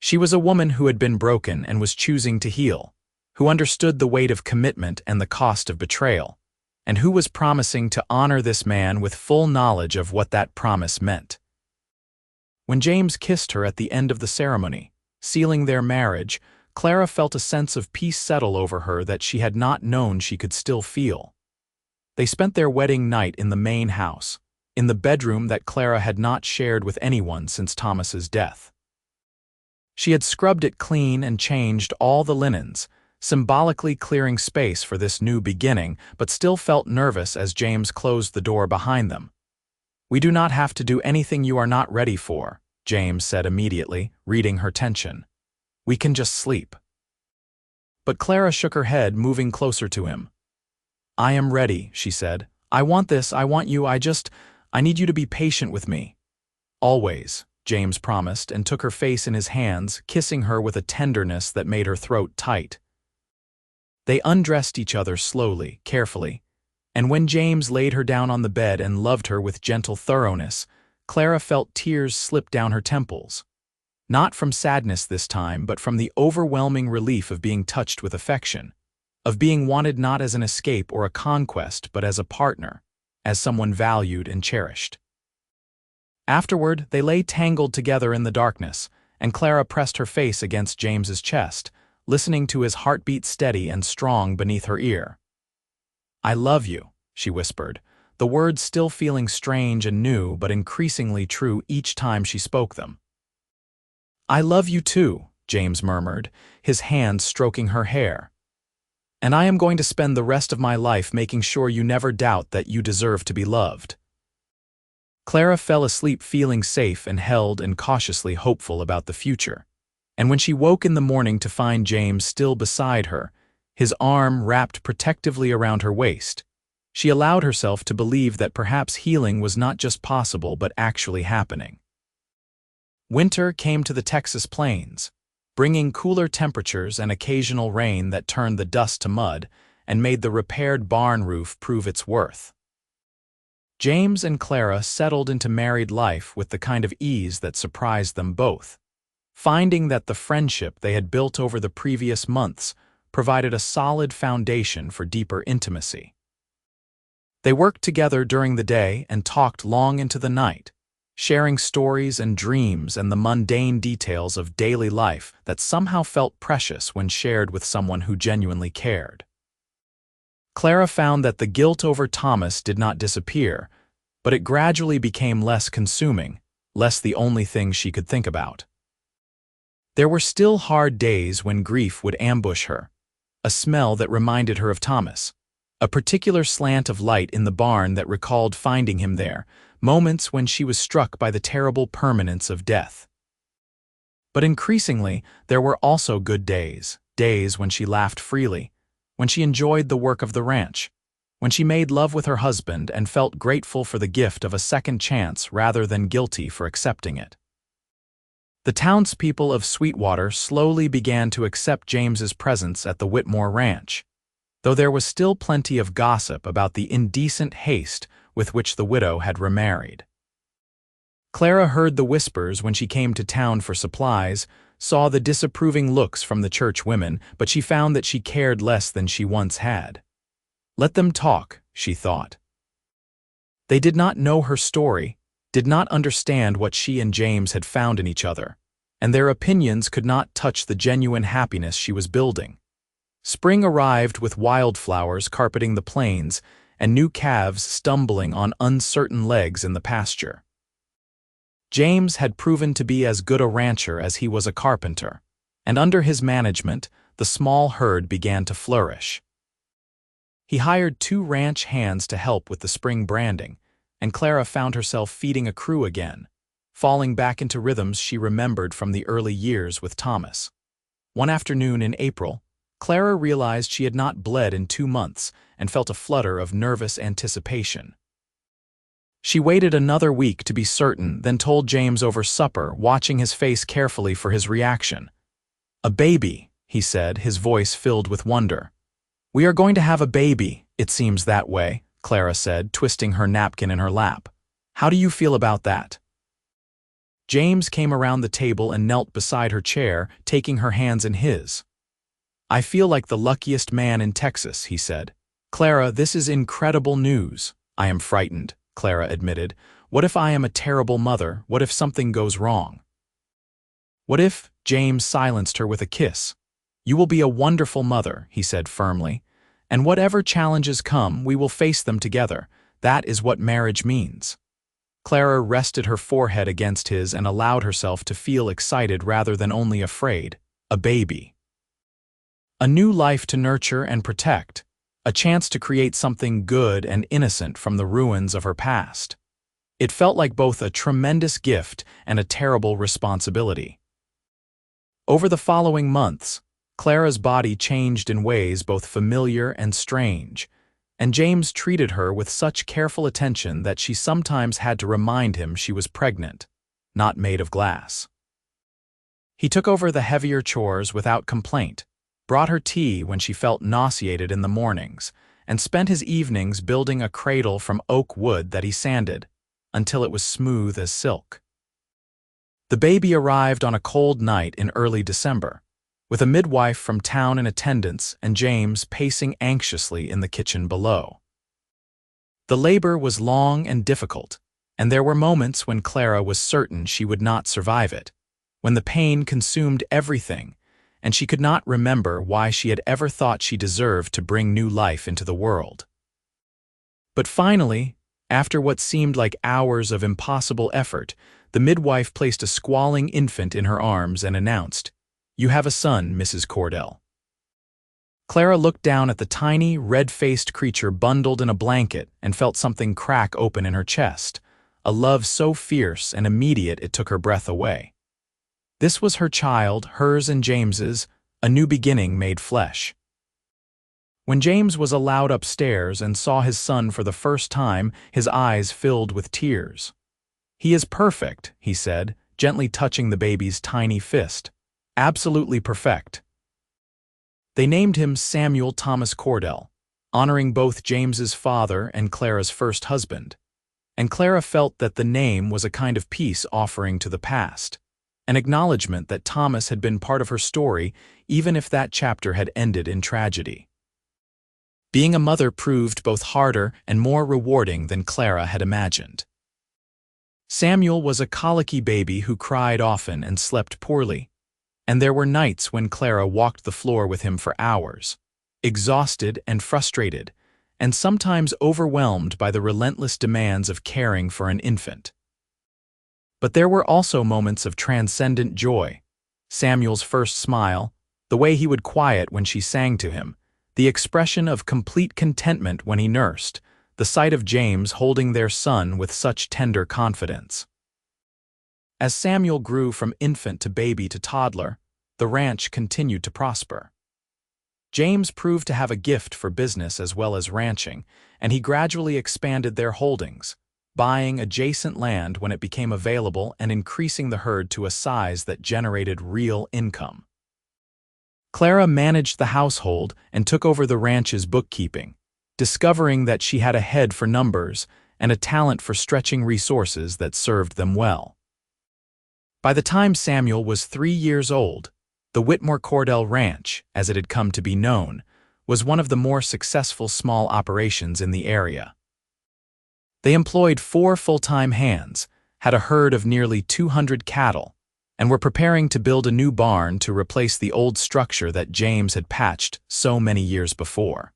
She was a woman who had been broken and was choosing to heal, who understood the weight of commitment and the cost of betrayal, and who was promising to honor this man with full knowledge of what that promise meant. When James kissed her at the end of the ceremony, sealing their marriage, Clara felt a sense of peace settle over her that she had not known she could still feel. They spent their wedding night in the main house, in the bedroom that Clara had not shared with anyone since Thomas's death. She had scrubbed it clean and changed all the linens, symbolically clearing space for this new beginning, but still felt nervous as James closed the door behind them. "We do not have to do anything you are not ready for," James said immediately, reading her tension. "We can just sleep." But Clara shook her head, moving closer to him. "I am ready," she said. "I want this, I want you, I need you to be patient with me." "Always," James promised and took her face in his hands, kissing her with a tenderness that made her throat tight. They undressed each other slowly, carefully, and when James laid her down on the bed and loved her with gentle thoroughness, Clara felt tears slip down her temples. Not from sadness this time, but from the overwhelming relief of being touched with affection, of being wanted not as an escape or a conquest, but as a partner, as someone valued and cherished. Afterward, they lay tangled together in the darkness, and Clara pressed her face against James's chest, listening to his heartbeat steady and strong beneath her ear. "I love you," she whispered, the words still feeling strange and new but increasingly true each time she spoke them. "I love you too," James murmured, his hand stroking her hair. "And I am going to spend the rest of my life making sure you never doubt that you deserve to be loved." Clara fell asleep feeling safe and held and cautiously hopeful about the future. And when she woke in the morning to find James still beside her, his arm wrapped protectively around her waist, she allowed herself to believe that perhaps healing was not just possible but actually happening. Winter came to the Texas plains, bringing cooler temperatures and occasional rain that turned the dust to mud and made the repaired barn roof prove its worth. James and Clara settled into married life with the kind of ease that surprised them both, finding that the friendship they had built over the previous months provided a solid foundation for deeper intimacy. They worked together during the day and talked long into the night, sharing stories and dreams and the mundane details of daily life that somehow felt precious when shared with someone who genuinely cared. Clara found that the guilt over Thomas did not disappear, but it gradually became less consuming, less the only thing she could think about. There were still hard days when grief would ambush her, a smell that reminded her of Thomas, a particular slant of light in the barn that recalled finding him there, moments when she was struck by the terrible permanence of death. But increasingly, there were also good days, days when she laughed freely, when she enjoyed the work of the ranch, when she made love with her husband and felt grateful for the gift of a second chance rather than guilty for accepting it. The townspeople of Sweetwater slowly began to accept James's presence at the Whitmore ranch, though there was still plenty of gossip about the indecent haste with which the widow had remarried. Clara heard the whispers when she came to town for supplies, saw the disapproving looks from the church women, but she found that she cared less than she once had. Let them talk, she thought. They did not know her story, did not understand what she and James had found in each other, and their opinions could not touch the genuine happiness she was building. Spring arrived with wildflowers carpeting the plains and new calves stumbling on uncertain legs in the pasture. James had proven to be as good a rancher as he was a carpenter, and under his management, the small herd began to flourish. He hired 2 ranch hands to help with the spring branding, and Clara found herself feeding a crew again, falling back into rhythms she remembered from the early years with Thomas. One afternoon in April, Clara realized she had not bled in 2 months and felt a flutter of nervous anticipation. She waited another week to be certain, then told James over supper, watching his face carefully for his reaction. "A baby," he said, his voice filled with wonder. "We are going to have a baby, it seems that way," Clara said, twisting her napkin in her lap. "How do you feel about that?" James came around the table and knelt beside her chair, taking her hands in his. "I feel like the luckiest man in Texas," he said. "Clara, this is incredible news." "I am frightened," Clara admitted. "What if I am a terrible mother? What if something goes wrong?" "What if?" James silenced her with a kiss. "You will be a wonderful mother," he said firmly. "And whatever challenges come, we will face them together. That is what marriage means." Clara rested her forehead against his and allowed herself to feel excited rather than only afraid. A baby. A new life to nurture and protect. A chance to create something good and innocent from the ruins of her past. It felt like both a tremendous gift and a terrible responsibility. Over the following months, Clara's body changed in ways both familiar and strange, and James treated her with such careful attention that she sometimes had to remind him she was pregnant. not made of glass. He took over the heavier chores without complaint, brought her tea when she felt nauseated in the mornings, and spent his evenings building a cradle from oak wood that he sanded, until it was smooth as silk. The baby arrived on a cold night in early December, with a midwife from town in attendance and James pacing anxiously in the kitchen below. The labor was long and difficult, and there were moments when Clara was certain she would not survive it, when the pain consumed everything, and she could not remember why she had ever thought she deserved to bring new life into the world. But finally, after what seemed like hours of impossible effort, the midwife placed a squalling infant in her arms and announced, "You have a son, Mrs. Cordell." Clara looked down at the tiny, red-faced creature bundled in a blanket and felt something crack open in her chest, a love so fierce and immediate it took her breath away. This was her child, hers and James's, a new beginning made flesh. When James was allowed upstairs and saw his son for the first time, his eyes filled with tears. "He is perfect," he said, gently touching the baby's tiny fist. "Absolutely perfect." They named him Samuel Thomas Cordell, honoring both James's father and Clara's first husband. And Clara felt that the name was a kind of peace offering to the past, an acknowledgement that Thomas had been part of her story even if that chapter had ended in tragedy. Being a mother proved both harder and more rewarding than Clara had imagined. Samuel was a colicky baby who cried often and slept poorly, and there were nights when Clara walked the floor with him for hours, exhausted and frustrated, and sometimes overwhelmed by the relentless demands of caring for an infant. But there were also moments of transcendent joy. Samuel's first smile, the way he would quiet when she sang to him, the expression of complete contentment when he nursed, the sight of James holding their son with such tender confidence. As Samuel grew from infant to baby to toddler, the ranch continued to prosper. James proved to have a gift for business as well as ranching, and he gradually expanded their holdings, buying adjacent land when it became available and increasing the herd to a size that generated real income. Clara managed the household and took over the ranch's bookkeeping, discovering that she had a head for numbers and a talent for stretching resources that served them well. By the time Samuel was 3 years old, the Whitmore Cordell Ranch, as it had come to be known, was one of the more successful small operations in the area. They employed 4 full-time hands, had a herd of nearly 200 cattle, and were preparing to build a new barn to replace the old structure that James had patched so many years before.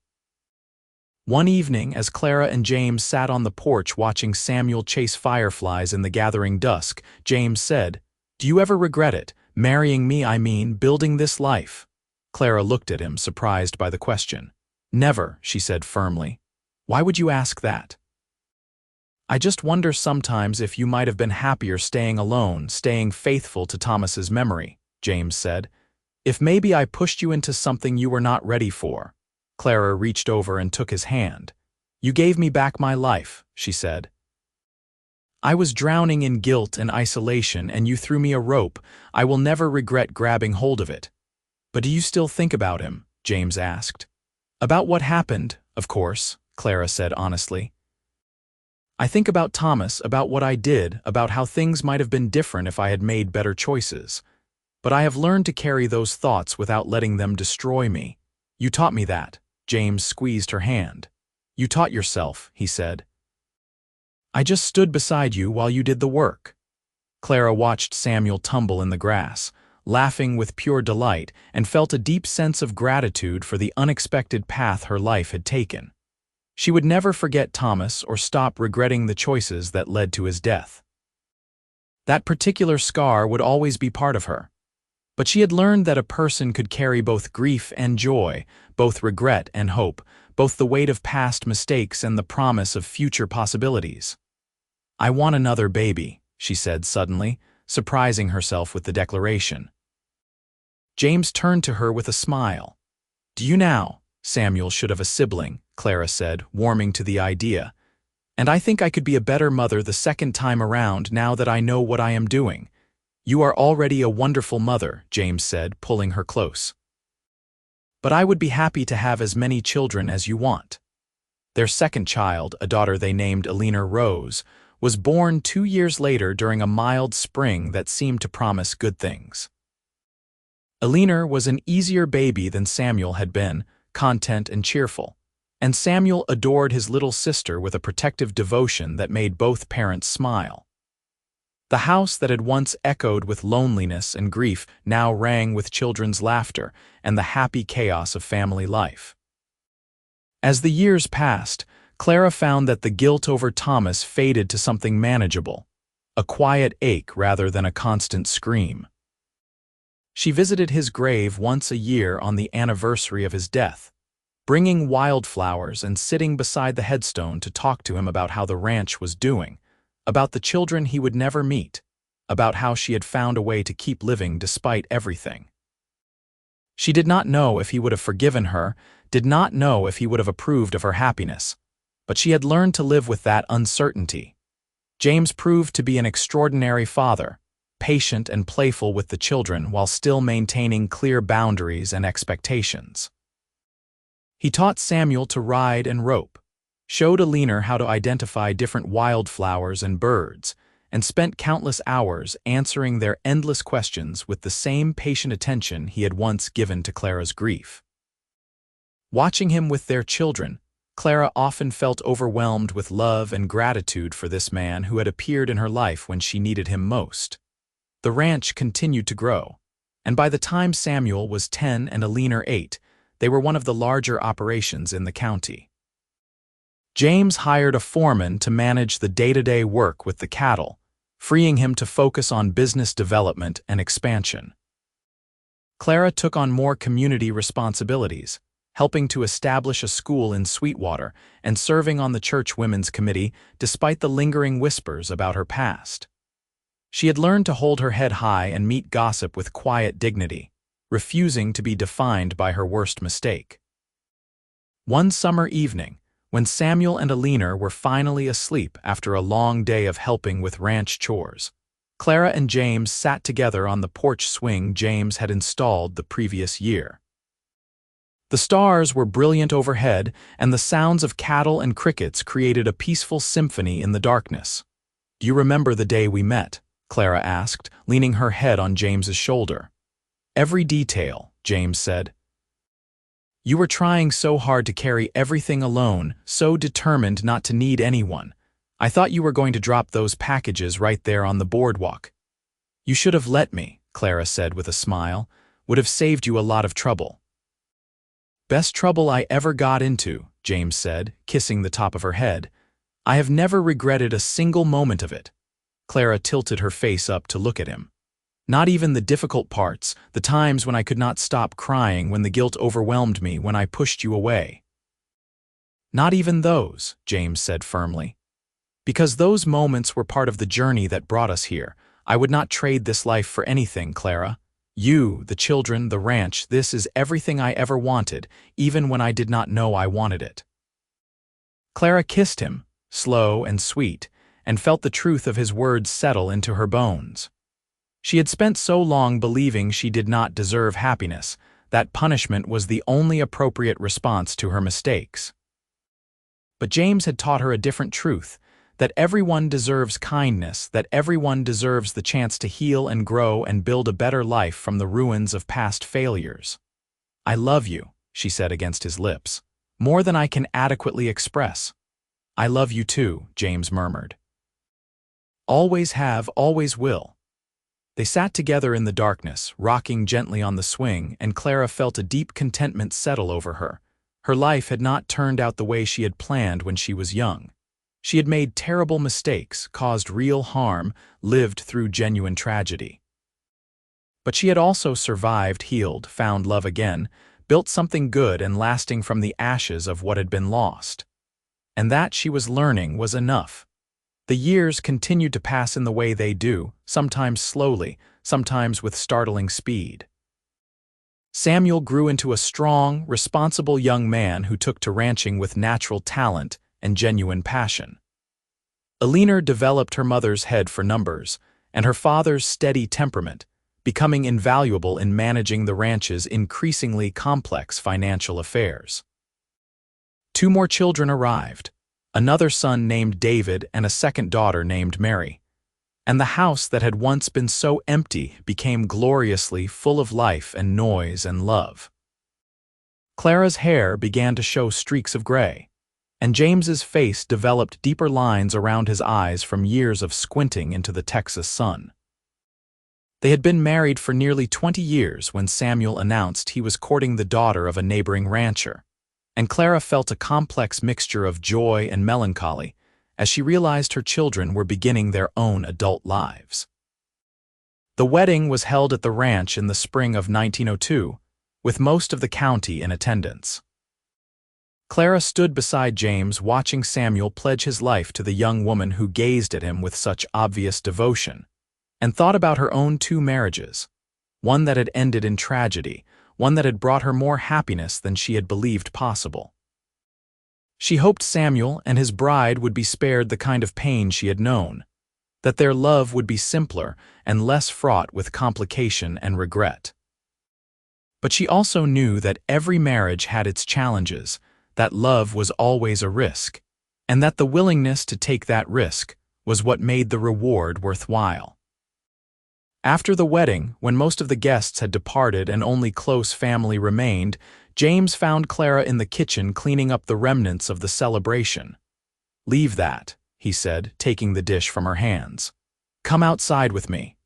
One evening, as Clara and James sat on the porch watching Samuel chase fireflies in the gathering dusk, James said, "Do you ever regret it? Marrying me, I mean, building this life?" Clara looked at him, surprised by the question. "Never," she said firmly. "Why would you ask that?" "I just wonder sometimes if you might have been happier staying alone, staying faithful to Thomas's memory," James said. "If maybe I pushed you into something you were not ready for." Clara reached over and took his hand. "You gave me back my life," she said. "I was drowning in guilt and isolation, and you threw me a rope. I will never regret grabbing hold of it." "But do you still think about him?" James asked. "About what happened, of course," Clara said honestly. "I think about Thomas, about what I did, about how things might have been different if I had made better choices. But I have learned to carry those thoughts without letting them destroy me. You taught me that." James squeezed her hand. "You taught yourself," he said. "I just stood beside you while you did the work." Clara watched Samuel tumble in the grass, laughing with pure delight, and felt a deep sense of gratitude for the unexpected path her life had taken. She would never forget Thomas or stop regretting the choices that led to his death. That particular scar would always be part of her. But she had learned that a person could carry both grief and joy, both regret and hope, both the weight of past mistakes and the promise of future possibilities. "I want another baby," she said suddenly, surprising herself with the declaration. James turned to her with a smile. "Do you now? Samuel should have a sibling," Clara said, warming to the idea. And I think I could be a better mother the second time around now that I know what I am doing. You are already a wonderful mother, James said, pulling her close. But I would be happy to have as many children as you want. Their second child, a daughter they named Alina Rose, was born 2 years later during a mild spring that seemed to promise good things. Alina was an easier baby than Samuel had been, content and cheerful, and Samuel adored his little sister with a protective devotion that made both parents smile. The house that had once echoed with loneliness and grief now rang with children's laughter and the happy chaos of family life. As the years passed, Clara found that the guilt over Thomas faded to something manageable, a quiet ache rather than a constant scream. She visited his grave once a year on the anniversary of his death, bringing wildflowers and sitting beside the headstone to talk to him about how the ranch was doing, about the children he would never meet, about how she had found a way to keep living despite everything. She did not know if he would have forgiven her, did not know if he would have approved of her happiness, but she had learned to live with that uncertainty. James proved to be an extraordinary father, patient and playful with the children while still maintaining clear boundaries and expectations. He taught Samuel to ride and rope, showed Alina how to identify different wildflowers and birds, and spent countless hours answering their endless questions with the same patient attention he had once given to Clara's grief. Watching him with their children, Clara often felt overwhelmed with love and gratitude for this man who had appeared in her life when she needed him most. The ranch continued to grow, and by the time Samuel was 10 and Alina 8, they were one of the larger operations in the county. James hired a foreman to manage the day-to-day work with the cattle, freeing him to focus on business development and expansion. Clara took on more community responsibilities, helping to establish a school in Sweetwater and serving on the church women's committee despite the lingering whispers about her past. She had learned to hold her head high and meet gossip with quiet dignity, refusing to be defined by her worst mistake. One summer evening, when Samuel and Alina were finally asleep after a long day of helping with ranch chores, Clara and James sat together on the porch swing James had installed the previous year. The stars were brilliant overhead, and the sounds of cattle and crickets created a peaceful symphony in the darkness. "Do you remember the day we met?" Clara asked, leaning her head on James's shoulder. "Every detail," James said. "You were trying so hard to carry everything alone, so determined not to need anyone. I thought you were going to drop those packages right there on the boardwalk." "You should have let me," Clara said with a smile. "Would have saved you a lot of trouble." "Best trouble I ever got into," James said, kissing the top of her head. "I have never regretted a single moment of it." Clara tilted her face up to look at him. "Not even the difficult parts, the times when I could not stop crying when the guilt overwhelmed me when I pushed you away." "Not even those," James said firmly. "Because those moments were part of the journey that brought us here. I would not trade this life for anything, Clara. You, the children, the ranch, this is everything I ever wanted, even when I did not know I wanted it." Clara kissed him, slow and sweet, and felt the truth of his words settle into her bones. She had spent so long believing she did not deserve happiness, that punishment was the only appropriate response to her mistakes. But James had taught her a different truth, that everyone deserves kindness, that everyone deserves the chance to heal and grow and build a better life from the ruins of past failures. "I love you," she said against his lips, "more than I can adequately express." "I love you too," James murmured. "Always have, always will." They sat together in the darkness, rocking gently on the swing, and Clara felt a deep contentment settle over her. Her life had not turned out the way she had planned when she was young. She had made terrible mistakes, caused real harm, lived through genuine tragedy. But she had also survived, healed, found love again, built something good and lasting from the ashes of what had been lost. And that, she was learning, was enough. The years continued to pass in the way they do, sometimes slowly, sometimes with startling speed. Samuel grew into a strong, responsible young man who took to ranching with natural talent and genuine passion. Eleanor developed her mother's head for numbers and her father's steady temperament, becoming invaluable in managing the ranch's increasingly complex financial affairs. Two more children arrived, another son named David and a second daughter named Mary, and the house that had once been so empty became gloriously full of life and noise and love. Clara's hair began to show streaks of gray, and James's face developed deeper lines around his eyes from years of squinting into the Texas sun. They had been married for nearly 20 years when Samuel announced he was courting the daughter of a neighboring rancher, and Clara felt a complex mixture of joy and melancholy as she realized her children were beginning their own adult lives. The wedding was held at the ranch in the spring of 1902, with most of the county in attendance. Clara stood beside James watching Samuel pledge his life to the young woman who gazed at him with such obvious devotion, and thought about her own two marriages, one that had ended in tragedy, one that had brought her more happiness than she had believed possible. She hoped Samuel and his bride would be spared the kind of pain she had known, that their love would be simpler and less fraught with complication and regret. But she also knew that every marriage had its challenges, that love was always a risk, and that the willingness to take that risk was what made the reward worthwhile. After the wedding, when most of the guests had departed and only close family remained, James found Clara in the kitchen cleaning up the remnants of the celebration. "Leave that," he said, taking the dish from her hands. "Come outside with me."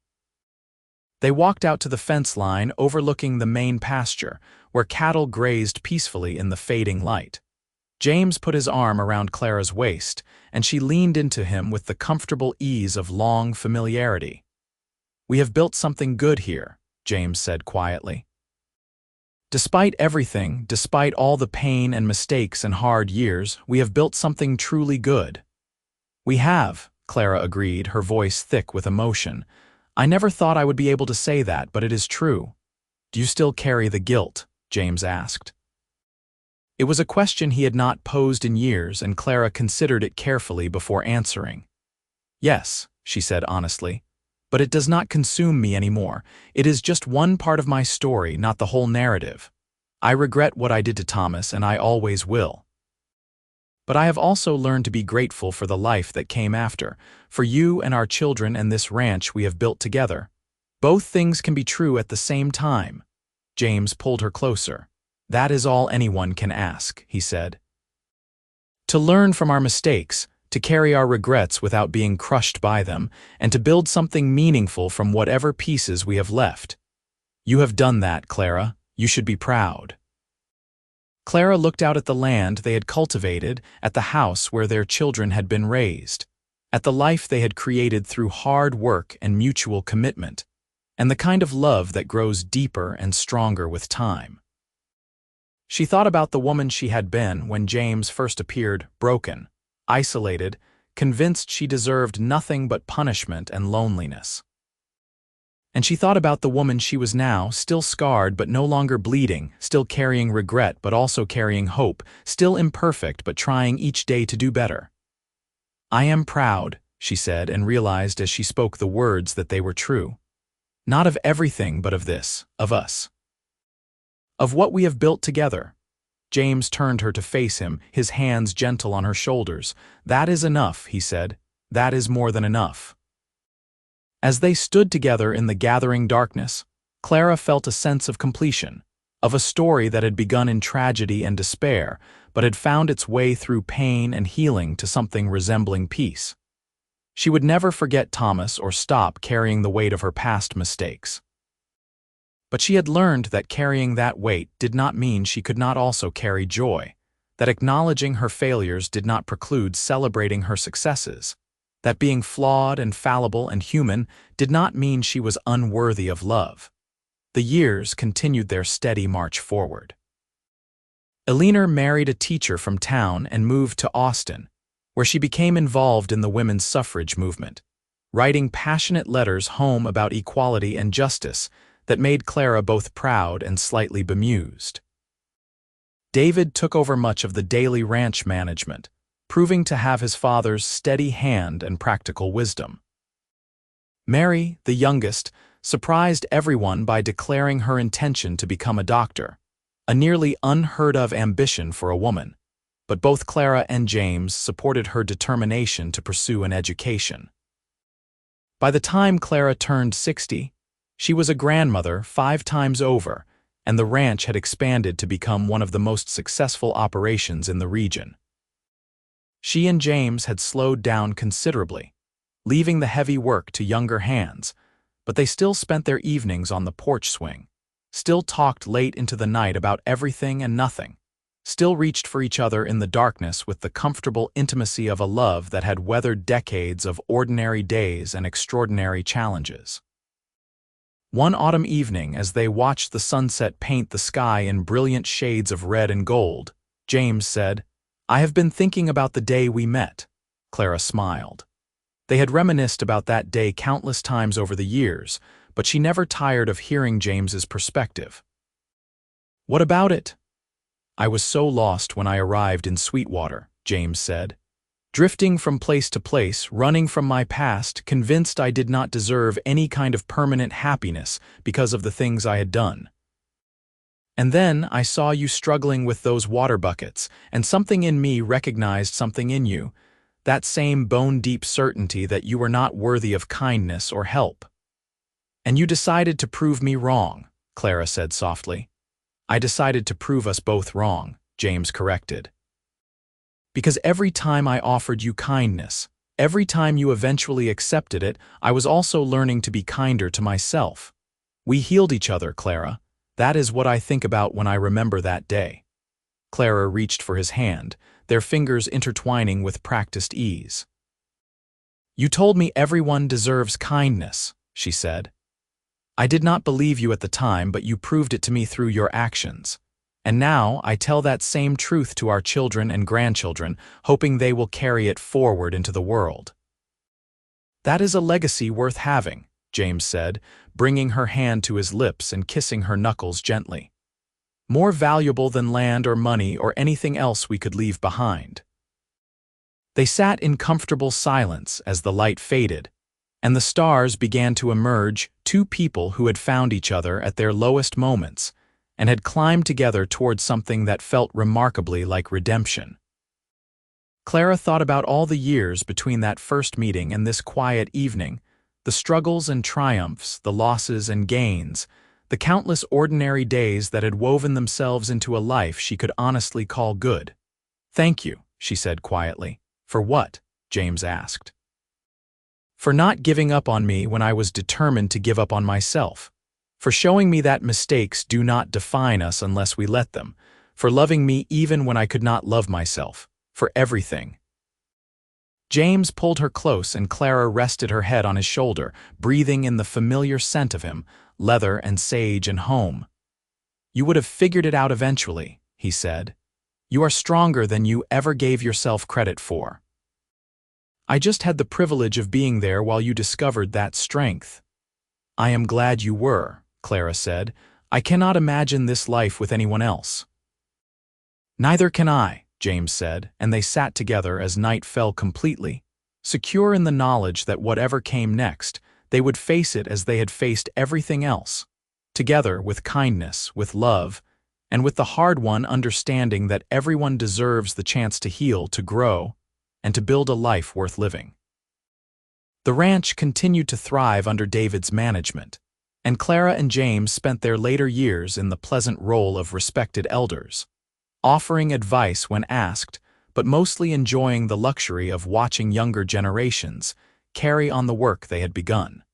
They walked out to the fence line overlooking the main pasture, where cattle grazed peacefully in the fading light. James put his arm around Clara's waist, and she leaned into him with the comfortable ease of long familiarity. "We have built something good here," James said quietly. "Despite everything, despite all the pain and mistakes and hard years, we have built something truly good." "We have," Clara agreed, her voice thick with emotion. "I never thought I would be able to say that, but it is true." "Do you still carry the guilt?" James asked. It was a question he had not posed in years, and Clara considered it carefully before answering. "Yes," she said honestly, "but it does not consume me anymore. It is just one part of my story, not the whole narrative. I regret what I did to Thomas, and I always will. But I have also learned to be grateful for the life that came after, for you and our children and this ranch we have built together. Both things can be true at the same time." James pulled her closer. "That is all anyone can ask," he said. "To learn from our mistakes, to carry our regrets without being crushed by them, and to build something meaningful from whatever pieces we have left. You have done that, Clara. You should be proud." Clara looked out at the land they had cultivated, at the house where their children had been raised, at the life they had created through hard work and mutual commitment, and the kind of love that grows deeper and stronger with time. She thought about the woman she had been when James first appeared, broken, isolated, convinced she deserved nothing but punishment and loneliness. And she thought about the woman she was now, still scarred but no longer bleeding, still carrying regret but also carrying hope, still imperfect but trying each day to do better. "I am proud," she said, and realized as she spoke the words that they were true. "Not of everything but of this, of us. Of what we have built together." James turned her to face him, his hands gentle on her shoulders. "That is enough," he said. "That is more than enough." As they stood together in the gathering darkness, Clara felt a sense of completion, of a story that had begun in tragedy and despair, but had found its way through pain and healing to something resembling peace. She would never forget Thomas or stop carrying the weight of her past mistakes. But she had learned that carrying that weight did not mean she could not also carry joy, that acknowledging her failures did not preclude celebrating her successes, that being flawed and fallible and human did not mean she was unworthy of love. The years continued their steady march forward. Eleanor married a teacher from town and moved to Austin, where she became involved in the women's suffrage movement, writing passionate letters home about equality and justice that made Clara both proud and slightly bemused. David took over much of the daily ranch management, proving to have his father's steady hand and practical wisdom. Mary, the youngest, surprised everyone by declaring her intention to become a doctor, a nearly unheard-of ambition for a woman, but both Clara and James supported her determination to pursue an education. By the time Clara turned 60, she was a grandmother 5 times over, and the ranch had expanded to become one of the most successful operations in the region. She and James had slowed down considerably, leaving the heavy work to younger hands, but they still spent their evenings on the porch swing, still talked late into the night about everything and nothing, still reached for each other in the darkness with the comfortable intimacy of a love that had weathered decades of ordinary days and extraordinary challenges. One autumn evening, as they watched the sunset paint the sky in brilliant shades of red and gold, James said, "I have been thinking about the day we met." Clara smiled. They had reminisced about that day countless times over the years, but she never tired of hearing James's perspective. "What about it?" "I was so lost when I arrived in Sweetwater," James said. "Drifting from place to place, running from my past, convinced I did not deserve any kind of permanent happiness because of the things I had done. And then I saw you struggling with those water buckets, and something in me recognized something in you, that same bone-deep certainty that you were not worthy of kindness or help. And you decided to prove me wrong," Clara said softly. "I decided to prove us both wrong," James corrected. "Because every time I offered you kindness, every time you eventually accepted it, I was also learning to be kinder to myself. We healed each other, Clara. That is what I think about when I remember that day." Clara reached for his hand, their fingers intertwining with practiced ease. "You told me everyone deserves kindness," she said. "I did not believe you at the time, but you proved it to me through your actions. And now I tell that same truth to our children and grandchildren, hoping they will carry it forward into the world." "That is a legacy worth having," James said, bringing her hand to his lips and kissing her knuckles gently. "More valuable than land or money or anything else we could leave behind." They sat in comfortable silence as the light faded, and the stars began to emerge, 2 people who had found each other at their lowest moments and had climbed together towards something that felt remarkably like redemption. Clara thought about all the years between that first meeting and this quiet evening, the struggles and triumphs, the losses and gains, the countless ordinary days that had woven themselves into a life she could honestly call good. "Thank you," she said quietly. "For what?" James asked. "For not giving up on me when I was determined to give up on myself. For showing me that mistakes do not define us unless we let them. For loving me even when I could not love myself. For everything." James pulled her close and Clara rested her head on his shoulder, breathing in the familiar scent of him, leather and sage and home. "You would have figured it out eventually," he said. "You are stronger than you ever gave yourself credit for. I just had the privilege of being there while you discovered that strength." "I am glad you were," Clara said. "I cannot imagine this life with anyone else." "Neither can I," James said, and they sat together as night fell completely, secure in the knowledge that whatever came next, they would face it as they had faced everything else, together with kindness, with love, and with the hard-won understanding that everyone deserves the chance to heal, to grow, and to build a life worth living. The ranch continued to thrive under David's management, and Clara and James spent their later years in the pleasant role of respected elders, offering advice when asked, but mostly enjoying the luxury of watching younger generations carry on the work they had begun.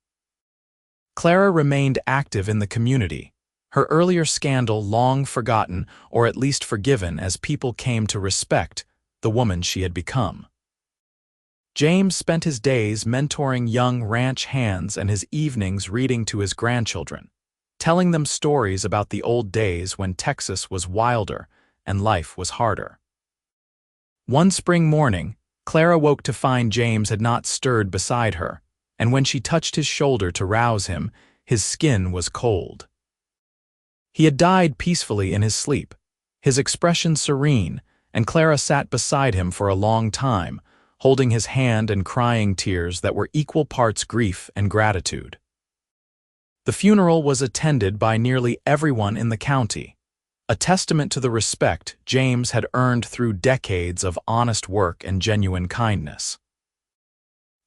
Clara remained active in the community, her earlier scandal long forgotten or at least forgiven as people came to respect the woman she had become. James spent his days mentoring young ranch hands and his evenings reading to his grandchildren, telling them stories about the old days when Texas was wilder and life was harder. One spring morning, Clara woke to find James had not stirred beside her, and when she touched his shoulder to rouse him, his skin was cold. He had died peacefully in his sleep, his expression serene, and Clara sat beside him for a long time, holding his hand and crying tears that were equal parts grief and gratitude. The funeral was attended by nearly everyone in the county, a testament to the respect James had earned through decades of honest work and genuine kindness.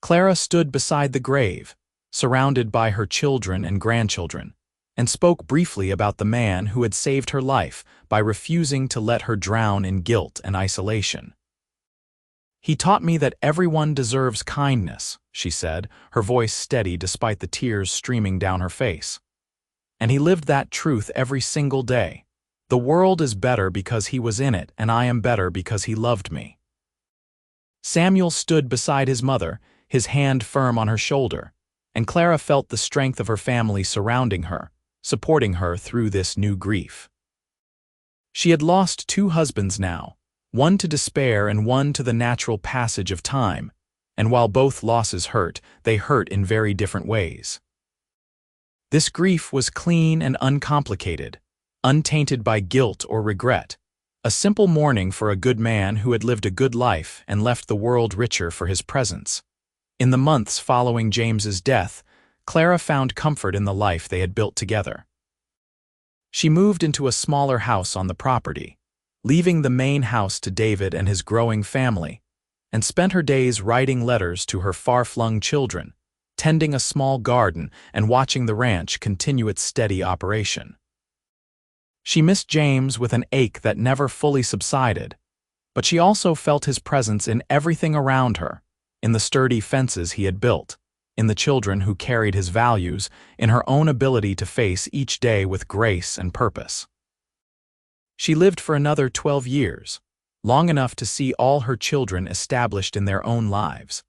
Clara stood beside the grave, surrounded by her children and grandchildren, and spoke briefly about the man who had saved her life by refusing to let her drown in guilt and isolation. "He taught me that everyone deserves kindness," she said, her voice steady despite the tears streaming down her face. "And he lived that truth every single day. The world is better because he was in it, and I am better because he loved me." Samuel stood beside his mother, his hand firm on her shoulder, and Clara felt the strength of her family surrounding her, supporting her through this new grief. She had lost 2 husbands now, one to despair and one to the natural passage of time, and while both losses hurt, they hurt in very different ways. This grief was clean and uncomplicated, untainted by guilt or regret, a simple mourning for a good man who had lived a good life and left the world richer for his presence. In the months following James's death, Clara found comfort in the life they had built together. She moved into a smaller house on the property, leaving the main house to David and his growing family, and spent her days writing letters to her far-flung children, tending a small garden and watching the ranch continue its steady operation. She missed James with an ache that never fully subsided, but she also felt his presence in everything around her, in the sturdy fences he had built, in the children who carried his values, in her own ability to face each day with grace and purpose. She lived for another 12 years, long enough to see all her children established in their own lives,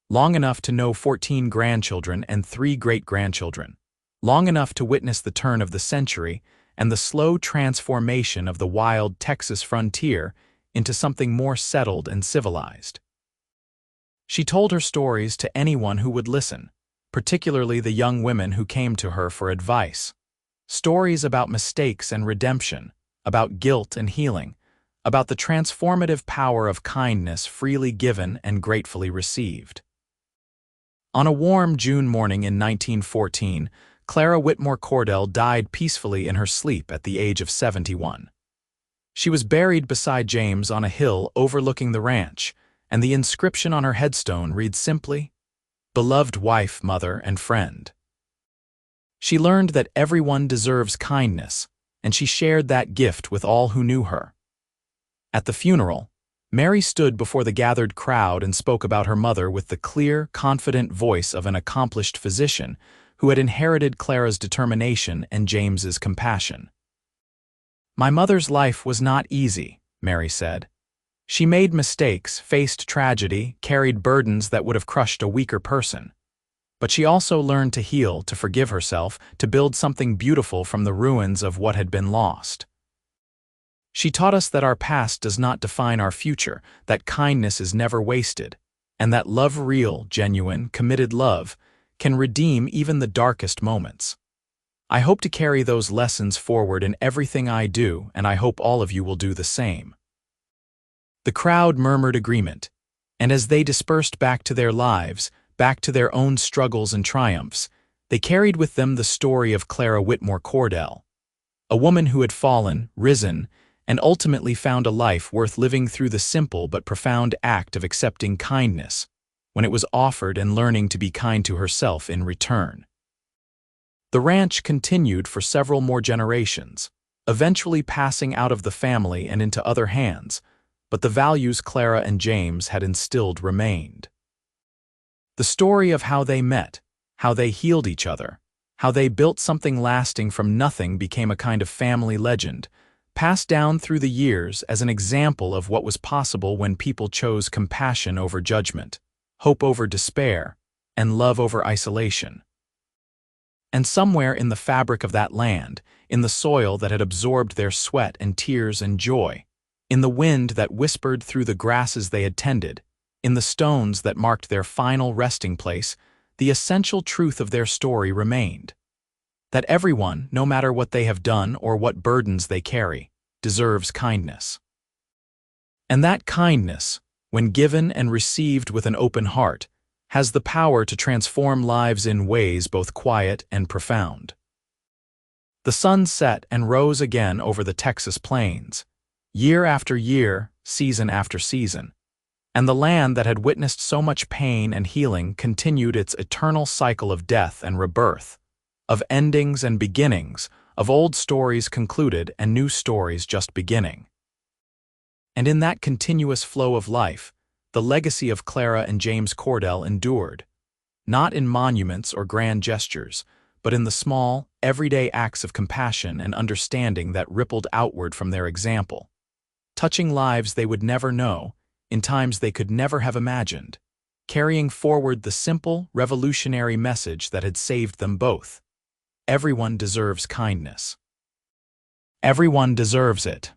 long enough to know 14 grandchildren and 3 great-grandchildren, long enough to witness the turn of the century and the slow transformation of the wild Texas frontier into something more settled and civilized. She told her stories to anyone who would listen, particularly the young women who came to her for advice. Stories about mistakes and redemption, about guilt and healing, about the transformative power of kindness freely given and gratefully received. On a warm June morning in 1914, Clara Whitmore Cordell died peacefully in her sleep at the age of 71. She was buried beside James on a hill overlooking the ranch, and the inscription on her headstone reads simply, "Beloved wife, mother, and friend." She learned that everyone deserves kindness, and she shared that gift with all who knew her. At the funeral, Mary stood before the gathered crowd and spoke about her mother with the clear, confident voice of an accomplished physician who had inherited Clara's determination and James's compassion. "My mother's life was not easy," Mary said. "She made mistakes, faced tragedy, carried burdens that would have crushed a weaker person. But she also learned to heal, to forgive herself, to build something beautiful from the ruins of what had been lost. She taught us that our past does not define our future, that kindness is never wasted, and that love, real, genuine, committed love, can redeem even the darkest moments. I hope to carry those lessons forward in everything I do, and I hope all of you will do the same." The crowd murmured agreement, and as they dispersed back to their lives, back to their own struggles and triumphs, they carried with them the story of Clara Whitmore Cordell, a woman who had fallen, risen, and ultimately found a life worth living through the simple but profound act of accepting kindness when it was offered and learning to be kind to herself in return. The ranch continued for several more generations, eventually passing out of the family and into other hands, but the values Clara and James had instilled remained. The story of how they met, how they healed each other, how they built something lasting from nothing became a kind of family legend, passed down through the years as an example of what was possible when people chose compassion over judgment, hope over despair, and love over isolation. And somewhere in the fabric of that land, in the soil that had absorbed their sweat and tears and joy, in the wind that whispered through the grasses they had tended, in the stones that marked their final resting place, the essential truth of their story remained: that everyone, no matter what they have done or what burdens they carry, deserves kindness. And that kindness, when given and received with an open heart, has the power to transform lives in ways both quiet and profound. The sun set and rose again over the Texas plains, year after year, season after season, and the land that had witnessed so much pain and healing continued its eternal cycle of death and rebirth, of endings and beginnings, of old stories concluded and new stories just beginning. And in that continuous flow of life, the legacy of Clara and James Cordell endured, not in monuments or grand gestures, but in the small, everyday acts of compassion and understanding that rippled outward from their example, touching lives they would never know, in times they could never have imagined, carrying forward the simple, revolutionary message that had saved them both. Everyone deserves kindness. Everyone deserves it.